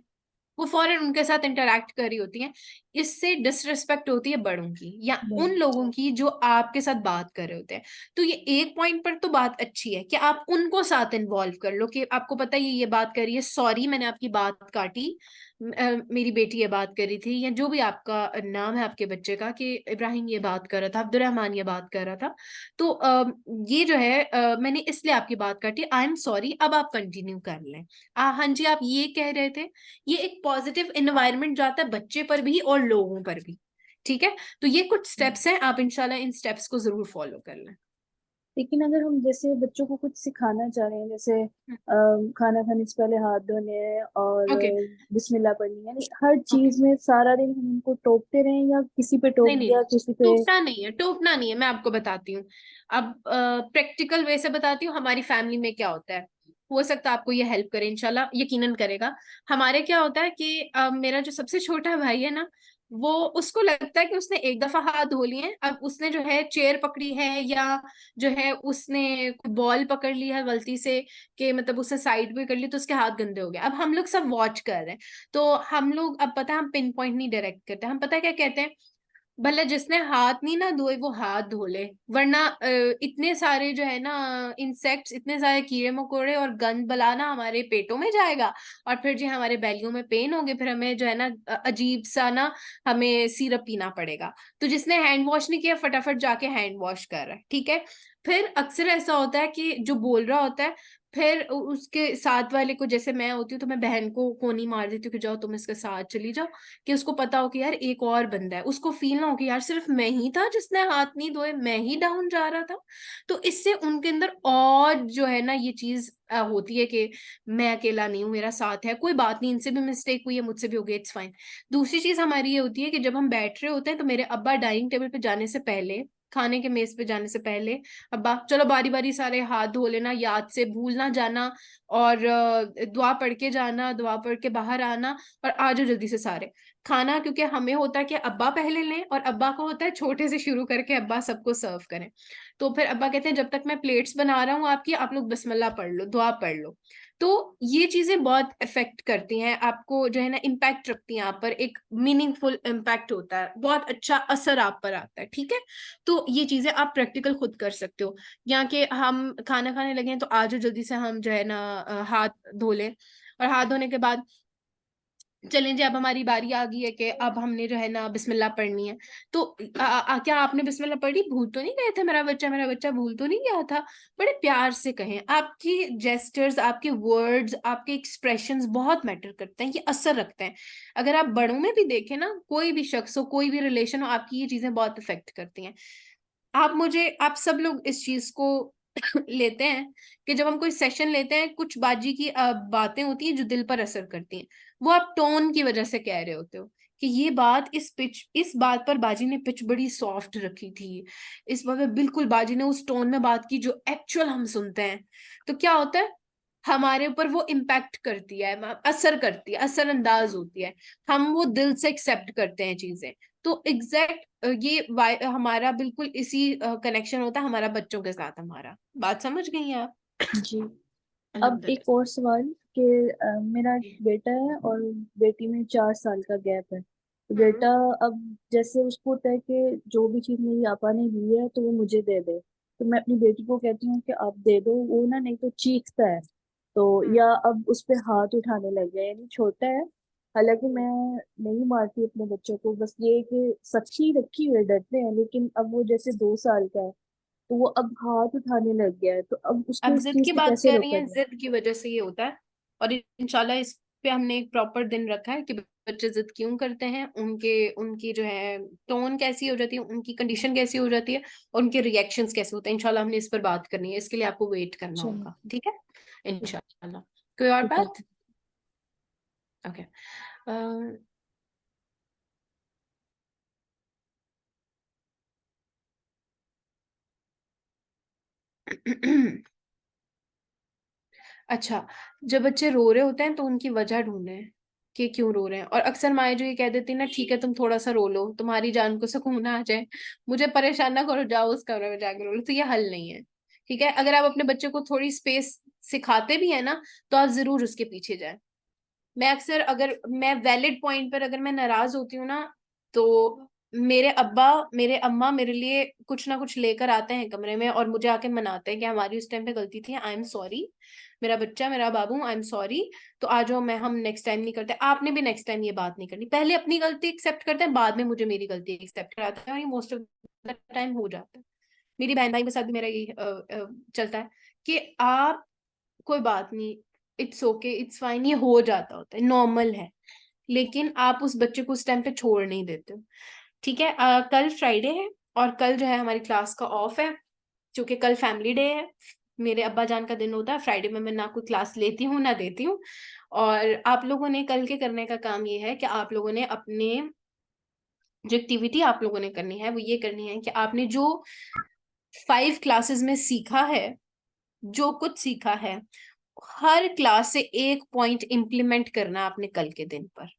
वो फौरन उनके साथ इंटरेक्ट कर रही होती हैं। इससे डिसरिस्पेक्ट होती है बड़ों की या उन लोगों की जो आपके साथ बात कर रहे होते हैं। तो ये एक पॉइंट पर तो बात अच्छी है कि आप उनको साथ इन्वॉल्व कर लो, कि आपको पता है ये बात कर रही है, सॉरी मैंने आपकी बात काटी, मेरी बेटी ये बात कर रही थी, या जो भी आपका नाम है आपके बच्चे का, कि इब्राहिम ये बात कर रहा था, अब्दुलरहमान ये बात कर रहा था, तो ये जो है मैंने इसलिए आपकी बात काटी, आई एम सॉरी, अब आप कंटिन्यू कर लें। हाँ जी, आप ये कह रहे थे। ये एक पॉजिटिव एनवायरनमेंट जाता है बच्चे पर भी और लोगों पर भी। ठीक है, तो ये कुछ स्टेप्स हैं, आप इंशाल्लाह इन स्टेप्स को जरूर फॉलो कर लें। लेकिन अगर हम जैसे बच्चों को कुछ सिखाना चाह रहे हैं, जैसे खाना खाने से पहले हाथ धोने हैं और ओके, बिस्मिल्लाह पढ़नी है, यानी हर ओके, चीज में सारा दिन हम उनको टोकते रहें, या किसी पे टोक नहीं नहीं, दिया किसी पे? टोकना नहीं है, टोकना नहीं है, मैं आपको बताती हूँ। अब प्रैक्टिकल वे से बताती हूँ हमारी फैमिली में क्या होता है। हो सकता है आपको ये हेल्प करे, इंशाल्लाह यकीनन करेगा। हमारे क्या होता है कि मेरा जो सबसे छोटा भाई है ना, वो उसको लगता है कि उसने एक दफा हाथ धो लिए हैं, अब उसने जो है चेयर पकड़ी है या जो है उसने बॉल पकड़ ली है गलती से, कि मतलब उसने साइड पे कर ली तो उसके हाथ गंदे हो गए। अब हम लोग सब वॉच कर रहे हैं, तो हम लोग अब पता है हम पिन पॉइंट नहीं डायरेक्ट करते, हम पता है क्या कहते हैं, भले जिसने हाथ नहीं ना धोए वो हाथ धो ले, वरना इतने सारे जो है ना इंसेक्ट्स, इतने सारे कीड़े मकोड़े और गंद बलाना हमारे पेटों में जाएगा, और फिर जो हमारे बैलियों में पेन होंगे, फिर हमें जो है ना अजीब सा ना हमें सिरप पीना पड़ेगा। तो जिसने हैंड वॉश नहीं किया फटाफट जाके हैंड वॉश कर रहा है, ठीक है। फिर अक्सर ऐसा होता है कि जो बोल रहा होता है, फिर उसके साथ वाले को, जैसे मैं होती हूँ तो मैं बहन को कोनी मार देती हूँ कि जाओ तुम इसके साथ चली जाओ, कि उसको पता हो कि यार एक और बंदा है, उसको फील ना हो कि यार सिर्फ मैं ही था जिसने हाथ नहीं धोए, मैं ही डाउन जा रहा था। तो इससे उनके अंदर और जो है ना ये चीज होती है कि मैं अकेला नहीं हूँ, मेरा साथ है, कोई बात नहीं, इनसे भी मिस्टेक हुई है, मुझसे भी हो गई, इट्स फाइन। दूसरी चीज हमारी ये होती है कि जब हम बैठ रहे होते हैं तो मेरे अब्बा डाइनिंग टेबल पे जाने से पहले, खाने के मेज पे जाने से पहले, अब्बा चलो बारी बारी सारे हाथ धो लेना, याद से भूल ना जाना, और दुआ पढ़ के जाना, दुआ पढ़ के बाहर आना, और आ जाओ जल्दी से सारे खाना। क्योंकि हमें होता है कि अब्बा पहले लें, और अब्बा का होता है छोटे से शुरू करके अब्बा सबको सर्व करें। तो फिर अब्बा कहते हैं जब तक मैं प्लेट्स बना रहा हूँ आपकी, आप लोग बिस्मिल्लाह पढ़ लो, दुआ पढ़ लो। तो ये चीजें बहुत इफेक्ट करती हैं आपको, जो है ना इम्पैक्ट रखती हैं आप पर, एक मीनिंगफुल इम्पैक्ट होता है, बहुत अच्छा असर आप पर आता है, ठीक है। तो ये चीजें आप प्रैक्टिकल खुद कर सकते हो। यहाँ के हम खाना खाने लगे हैं तो आज जल्दी से हम जो है ना हाथ धो लें, और हाथ धोने के बाद चलें जी, अब हमारी बारी आ गई है कि अब हमने जो है ना बिस्मिल्लाह पढ़नी है। तो क्या आपने बिस्मिल्लाह पढ़ी? भूल तो नहीं गए थे मेरा बच्चा भूल तो नहीं गया था? बड़े प्यार से कहें, आपकी जेस्टर्स, आपके वर्ड्स, आपके एक्सप्रेशंस बहुत मैटर करते हैं, ये असर रखते हैं। अगर आप बड़ों में भी देखें ना, कोई भी शख्स हो, कोई भी रिलेशन हो, आपकी ये चीजें बहुत इफेक्ट करती हैं। आप सब लोग इस चीज को लेते हैं कि जब हम कोई सेशन लेते हैं, कुछ बाजी की बातें होती हैं जो दिल पर असर करती हैं, वो आप टोन की वजह से कह रहे होते हो कि ये बात, इस बात पर बाजी ने पिच बड़ी सॉफ्ट रखी थी, इस बात में बिल्कुल बाजी ने उस टोन में बात की जो एक्चुअल हम सुनते हैं। तो क्या होता है, हमारे ऊपर वो इम्पैक्ट करती है, असर करती है, असरअंदाज होती है, हम वो दिल से एक्सेप्ट करते हैं चीजें। तो एग्जैक्ट हमारा बिल्कुल इसी कनेक्शन होता है हमारा बच्चों के साथ। हमारा बात समझ गई हैं आप? जी। अब अल्हम्दुलिल्लाह। एक और सवाल कि मेरा एक बेटा है और बेटी में 4 साल का गैप है। तो बेटा अब जैसे उसको होता है कि जो भी चीज मेरी आपा ने ली है तो वो मुझे दे दे, तो मैं अपनी बेटी को कहती हूँ कि आप दे दो, वो ना नहीं तो चीखता है। तो या अब उस पे हाथ उठाने लग गया, यानी छोटा है। हालांकि मैं नहीं मारती अपने बच्चों को, बस ये है कि सच्ची रखी हुए डरते हैं, लेकिन अब वो जैसे 2 साल का है तो वो अब हाथ उठाने लग गया है, तो अब उसको आप इस जिद चीज की से बात कैसे कर रही रोका हैं, जाए? जिद की वजह से ये होता है। और इंशाल्लाह इस पे हमने एक प्रॉपर दिन रखा है कि बच्चे जिद क्यों करते हैं, उनके उनकी जो है टोन कैसी हो जाती है, उनकी कंडीशन कैसी हो जाती है, और उनके रिएक्शंस कैसे होते हैं। इंशाल्लाह हमने इस पर बात करनी है, इसके लिए आपको वेट करना चलिए। होगा, ठीक है। इंशाल्लाह। कोई और ठीक है। बात? ओके। अच्छा, जब बच्चे रो रहे होते हैं तो उनकी वजह ढूंढे कि क्यों रो रहे हैं। और अक्सर माएँ जो ये कह देती है ना, ठीक है तुम थोड़ा सा रो लो, तुम्हारी जान को सुकून आ जाए, मुझे परेशान ना करो, जाओ उस कमरे में जाके रो लो, तो ये हल नहीं है, ठीक है। अगर आप अपने बच्चे को थोड़ी स्पेस सिखाते भी है ना, तो आप जरूर उसके पीछे जाए। मैं अक्सर, अगर मैं वैलिड पॉइंट पर अगर मैं नाराज होती हूँ ना, तो मेरे अब्बा, मेरे अम्मा मेरे लिए कुछ ना कुछ लेकर आते हैं कमरे में और मुझे आके मनाते हैं कि हमारी उस टाइम पे गलती थी, आई एम सॉरी, मेरा बच्चा, मेरा बाबू, आई एम सॉरी, तो आ जाओ, मैं हम नेक्स्ट टाइम नहीं करते, आपने भी नेक्स्ट टाइम ये बात नहीं करनी। पहले अपनी गलती एक्सेप्ट करते हैं, बाद में मुझे मेरी गलती एक्सेप्ट कराते हैं, और ये मोस्ट ऑफ द टाइम हो जाता है। मेरी बहन भाई के साथ भी मेरा यही चलता है कि आप, कोई बात नहीं, इट्स ओके, इट्स फाइन, ये हो जाता होता है, नॉर्मल है, लेकिन आप उस बच्चे को उस टाइम पे छोड़ नहीं देते हो, ठीक है। कल फ्राइडे है और कल जो है हमारी क्लास का ऑफ है, क्योंकि कल फैमिली डे है, मेरे अब्बा जान का दिन होता है फ्राइडे में, मैं ना कोई क्लास लेती हूँ ना देती हूँ। और आप लोगों ने कल के करने का काम ये है कि आप लोगों ने अपने, जो एक्टिविटी आप लोगों ने करनी है वो ये करनी है कि आपने जो 5 क्लासेस में सीखा है, जो कुछ सीखा है, हर क्लास से एक पॉइंट इम्प्लीमेंट करना आपने कल के दिन पर।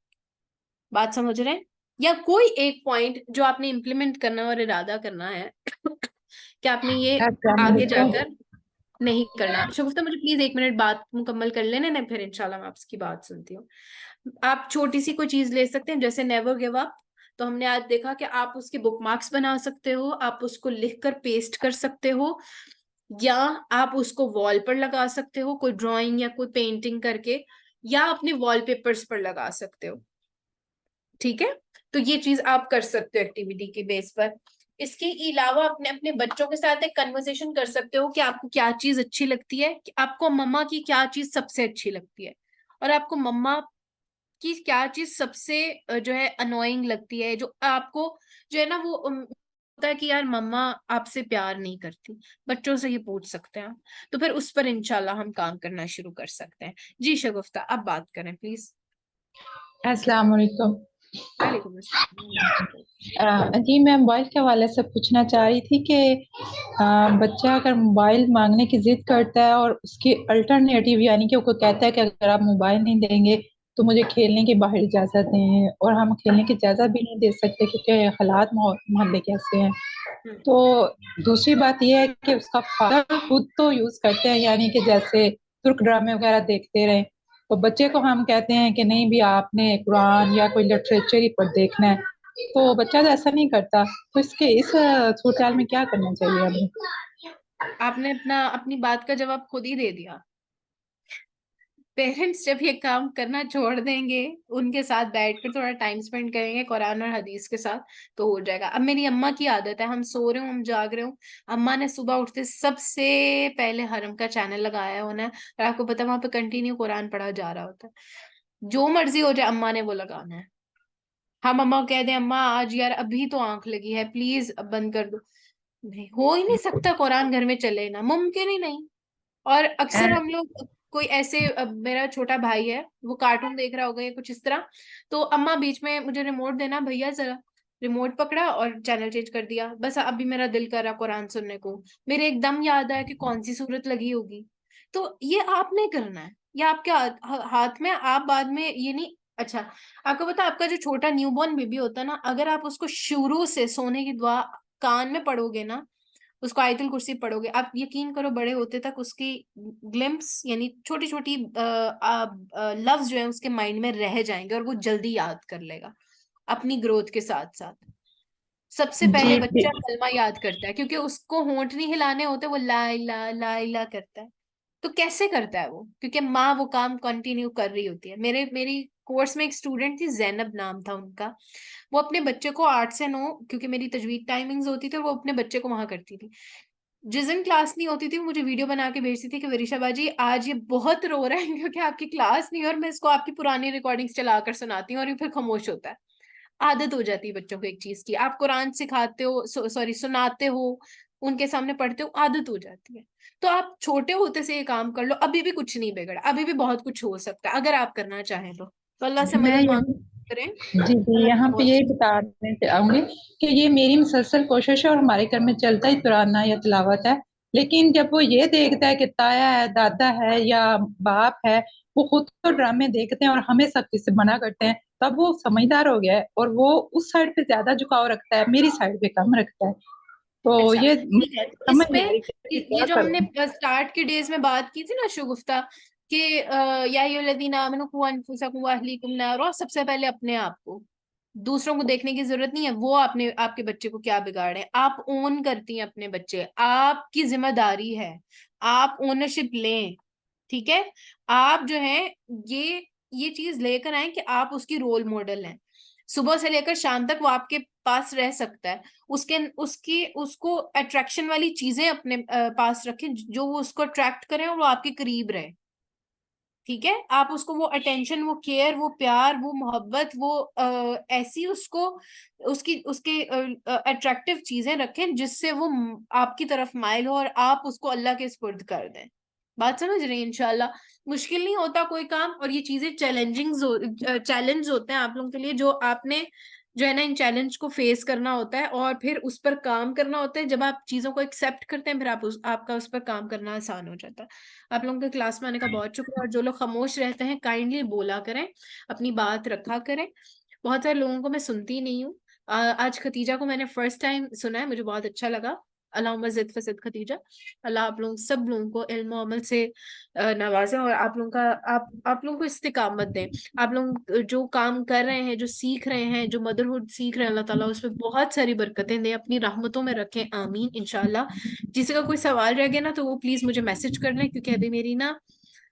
बात समझ रहे हैं? या कोई एक पॉइंट जो आपने इम्प्लीमेंट करना और इरादा करना है कि आपने ये आगे जाकर नहीं करना। शगुफ्ता मुझे प्लीज 1 मिनट बात मुकम्मल कर लेने ना, फिर इंशाल्लाह मैं आपकी बात सुनती हूँ। आप छोटी सी कोई चीज ले सकते हैं, जैसे नेवर गिव अप। तो हमने आज देखा कि आप उसके बुकमार्क्स बना सकते हो, आप उसको लिख कर पेस्ट कर सकते हो, या आप उसको वॉल पर लगा सकते हो कोई ड्राइंग या कोई पेंटिंग करके, या अपने वॉलपेपर्स पर लगा सकते हो। ठीक है, तो ये चीज आप कर सकते हो एक्टिविटी के बेस पर। इसके अलावा अपने अपने बच्चों के साथ एक कन्वर्सेशन कर सकते हो कि आपको क्या चीज अच्छी लगती है, कि आपको मम्मा की क्या चीज सबसे अच्छी लगती है, और आपको मम्मा की क्या चीज सबसे जो है अनोइंग लगती है, जो आपको जो है ना वो होता है कि यार मम्मा आपसे प्यार नहीं करती। बच्चों से ये पूछ सकते हैं, तो फिर उस पर इंशाल्लाह हम काम करना शुरू कर सकते हैं। जी शगुफ्ता, अब बात करें प्लीज। अस्सलाम वालेकुम। वालेकुम अस्सलाम। जी मैं मोबाइल के हवाले से पूछना चाह रही थी कि बच्चा अगर मोबाइल मांगने की जिद करता है और उसकी अल्टरनेटिव यानी कि वो कहता है कि अगर आप मोबाइल नहीं देंगे तो मुझे खेलने की बाहर इजाज़त दें, और हम खेलने की इजाज़त भी नहीं दे सकते क्योंकि हालात मोहल्ले कैसे हैं। तो दूसरी बात यह है कि उसका फादर खुद तो यूज़ करते हैं, यानी कि जैसे तुर्क ड्रामे वगैरह देखते रहें, तो बच्चे को हम कहते हैं कि नहीं भी आपने कुरान या कोई लिटरेचर ही पर देखना है, तो बच्चा तो ऐसा नहीं करता। तो इस सूरत हाल में क्या करना चाहिए हमें? आपने अपनी बात का जवाब खुद ही दे दिया। पेरेंट्स जब ये काम करना छोड़ देंगे, उनके साथ बैठकर थोड़ा टाइम स्पेंड करेंगे कुरान और हदीस के साथ, तो हो जाएगा। अब मेरी अम्मा की आदत है, हम सो रहे हो हम जाग रहे हो, अम्मा ने सुबह उठते सबसे पहले हरम का चैनल लगाया होना है, और आपको पता है वहां पे कंटिन्यू कुरान पढ़ा जा रहा होता है। जो मर्जी हो जाए अम्मा ने वो लगाना है। हम अम्मा को कह दें अम्मा आज यार अभी तो आंख लगी है प्लीज अब बंद कर दो, नहीं हो ही नहीं सकता, कुरान घर में चले ना, मुमकिन ही नहीं। और अक्सर हम लोग कोई ऐसे मेरा छोटा भाई है वो कार्टून देख रहा होगा या कुछ इस तरह, तो अम्मा बीच में मुझे रिमोट देना भैया जरा, रिमोट पकड़ा और चैनल चेंज कर दिया, बस अभी मेरा दिल कर रहा कुरान सुनने को, मेरे एकदम याद आया कि कौन सी सूरत लगी होगी। तो ये आपने करना है, ये आपके हाथ में। आप बाद में ये नहीं। अच्छा, आपको पता आपका जो छोटा न्यूबॉर्न बेबी होता है ना, अगर आप उसको शुरू से सोने की दुआ कान में पढ़ोगे ना, उसको आयतुल कुर्सी पढ़ोगे, आप यकीन करो बड़े होते तक उसकी ग्लिम्प्स यानी छोटी छोटी लफ्ज जो है उसके माइंड में रह जाएंगे, और वो जल्दी याद कर लेगा अपनी ग्रोथ के साथ साथ। सबसे पहले जी बच्चा कलमा याद करता है, क्योंकि उसको होंठ नहीं हिलाने होते, वो ला इला करता है। तो कैसे करता है वो? क्योंकि माँ वो काम कंटिन्यू कर रही होती है। मेरी कोर्स में एक स्टूडेंट थी, जैनब नाम था उनका, वो अपने बच्चे को 8 से 9, क्योंकि मेरी तजवीद टाइमिंग्स होती थी, वो अपने बच्चे को वहां करती थी। जिस दिन क्लास नहीं होती थी वो मुझे वीडियो बना के भेजती थी कि वरीशा बाजी आज ये बहुत रो रहा है क्योंकि आपकी क्लास नहीं है, और मैं इसको आपकी पुरानी रिकॉर्डिंग्स चलाकर सुनाती हूँ, और ये फिर खामोश होता है। आदत हो जाती है बच्चों को एक चीज की, आप कुरान सिखाते हो, सॉरी सुनाते हो, उनके सामने पढ़ते हो, आदत हो जाती है। तो आप छोटे होते से ये काम कर लो, अभी भी कुछ नहीं बिगड़ा, अभी भी बहुत कुछ हो सकता है अगर आप करना चाहें तो अल्लाह से मैं मदद ये मांग करें। जी जी यहाँ पे बहुत यही बताने चाहूंगी कि ये मेरी मुसलसल कोशिश है और हमारे घर में चलता ही कुरान या तिलावत है। लेकिन जब वो ये देखता है कि ताया है, दादा है या बाप है, वो खुद तो ड्रामे देखते हैं और हमें सब चीज से मना करते हैं, तब वो समझदार हो गया है और वो उस साइड पे ज्यादा झुकाव रखता है, मेरी साइड पे कम रखता है। तो अच्छा ये ठीक है, तो इस समझ पे नहीं आ रही कि ये क्या जो हमने करूं। स्टार्ट के डेज में बात की थी ना शगुफ्ता, कि या अय्युहल्लज़ीना आमनू कू अनफुसकुम व अहलीकुम नारा, सबसे पहले अपने आप को, दूसरों को देखने की जरूरत नहीं है। वो आपने आपके बच्चे को क्या बिगाड़े, आप ओन करती हैं अपने बच्चे, आपकी जिम्मेदारी है, आप ओनरशिप लें। ठीक है, आप जो है ये ये चीज लेकर आए कि आप उसकी रोल मॉडल हैं। सुबह से लेकर शाम तक वो आपके पास रह सकता है, उसके उसकी उसको अट्रैक्शन वाली चीजें अपने पास रखें, जो वो उसको अट्रैक्ट करें और वो आपके करीब रहे। ठीक है, आप उसको वो अटेंशन, वो केयर, वो प्यार, वो मोहब्बत, वो ऐसी उसको उसकी उसके अट्रैक्टिव चीजें रखें जिससे वो आपकी तरफ माइल हो, और आप उसको अल्लाह के सुपुर्द कर दें। बात समझ रही हैं? इंशाल्लाह मुश्किल नहीं होता कोई काम, और ये चीजें चैलेंज होते हैं आप लोगों के लिए, जो आपने जो है ना इन चैलेंज को फेस करना होता है और फिर उस पर काम करना होता है। जब आप चीजों को एक्सेप्ट करते हैं फिर आपका उस पर काम करना आसान हो जाता है। आप लोगों के क्लास में आने का बहुत शुक्रिया, और जो लोग खामोश रहते हैं काइंडली बोला करें, अपनी बात रखा करें। बहुत सारे लोगों को मैं सुनती नहीं हूँ। आज खतीजा को मैंने फर्स्ट टाइम सुना है, मुझे बहुत अच्छा लगा। अल्लाह मज़िद फज़िद खतीजा, अल्लाह आप लोग सब लोगों को इल्म और अमल से नवाजे, और आप लोगों का आप लोगों को इस्तिकामत दें। आप लोग जो काम कर रहे हैं, जो सीख रहे हैं, जो मदरहुड सीख रहे हैं, अल्लाह ताला उसमें बहुत सारी बरकतें दें, अपनी रहमतों में रखें, आमीन इंशाल्लाह। किसी का कोई सवाल रह गया ना तो वो प्लीज मुझे मैसेज कर लें, क्योंकि अभी मेरी ना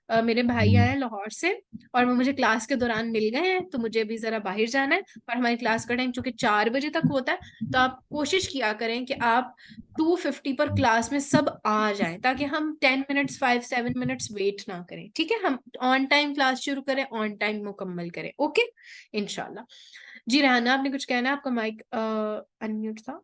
मेरे भाई आए हैं लाहौर से और वो मुझे क्लास के दौरान मिल गए हैं, तो मुझे अभी जरा बाहर जाना है। और हमारी क्लास का टाइम चूंकि 4 बजे तक होता है, तो आप कोशिश किया करें कि आप 2:50 पर क्लास में सब आ जाएं, ताकि हम 10 मिनट्स 5-7 मिनट्स वेट ना करें। ठीक है, हम ऑन टाइम क्लास शुरू करें, ऑन टाइम मुकम्मल करें। ओके इंशाल्लाह। जी रेहाना, आपने कुछ कहना है? आपका माइक अनम्यूट था।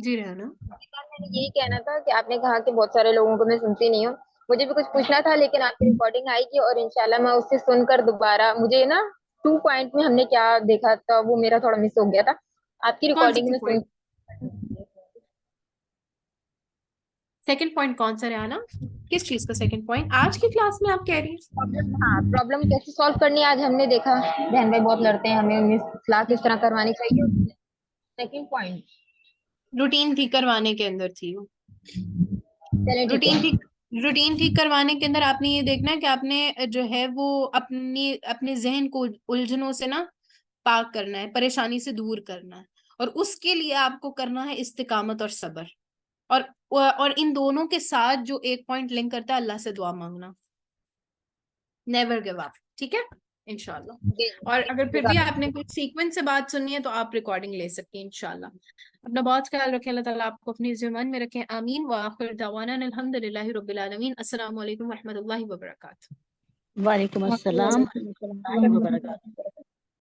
जी रेहाना। मैंने यही कहना था कि आपने कहा कि बहुत सारे लोगों को मैं सुनती नहीं हूँ, मुझे भी कुछ पूछना था, लेकिन आपकी रिकॉर्डिंग आएगी और इंशाल्लाह मैं उससे सुनकर दोबारा, मुझे ना 2 पॉइंट में हमने क्या देखा था वो मेरा थोड़ा मिस हो गया था, आपकी कौन सा रिकॉर्डिंग में सुन। पॉइंट? सेकंड पॉइंट कौन सा रेहाना? किस चीज का सेकंड पॉइंट आज की क्लास में आप कह रही हैं? हाँ, प्रॉब्लम कैसे सॉल्व करनी है आज हमने देखा, बहन भाई बहुत लड़ते हैं, हमें उन्हें सलाह किस तरह करवानी चाहिए। सेकंड पॉइंट रूटीन ठीक करवाने के अंदर थी वो। चलिए ठीक रूटीन है। ठीक रूटीन ठीक करवाने के अंदर आपने ये देखना है कि आपने जो है वो अपने जहन को उलझनों से ना पाक करना है, परेशानी से दूर करना है, और उसके लिए आपको करना है इस्तिकामत और सब्र। और इन दोनों के साथ जो एक पॉइंट लिंक करता है, अल्लाह से दुआ मांगना, नेवर गिव अप। ठीक है इंशाल्लाह। और अगर फिर भी आपने कुछ सीक्वेंस से बात सुननी है तो आप रिकॉर्डिंग ले सकती हैं इंशाल्लाह। अपना बहुत ख्याल रखें, अल्लाह ताला आपको अपनी ज़ुबान में रखें, आमीन। व आखिर दवाना अल्हम्दुलिल्लाहि रब्बिल आलमीन। अस्सलामु अलैकुम व रहमतुल्लाहि व बरकातुहू। वालेकुम अस्सलाम व रहमतुल्लाहि व बरकातुहू।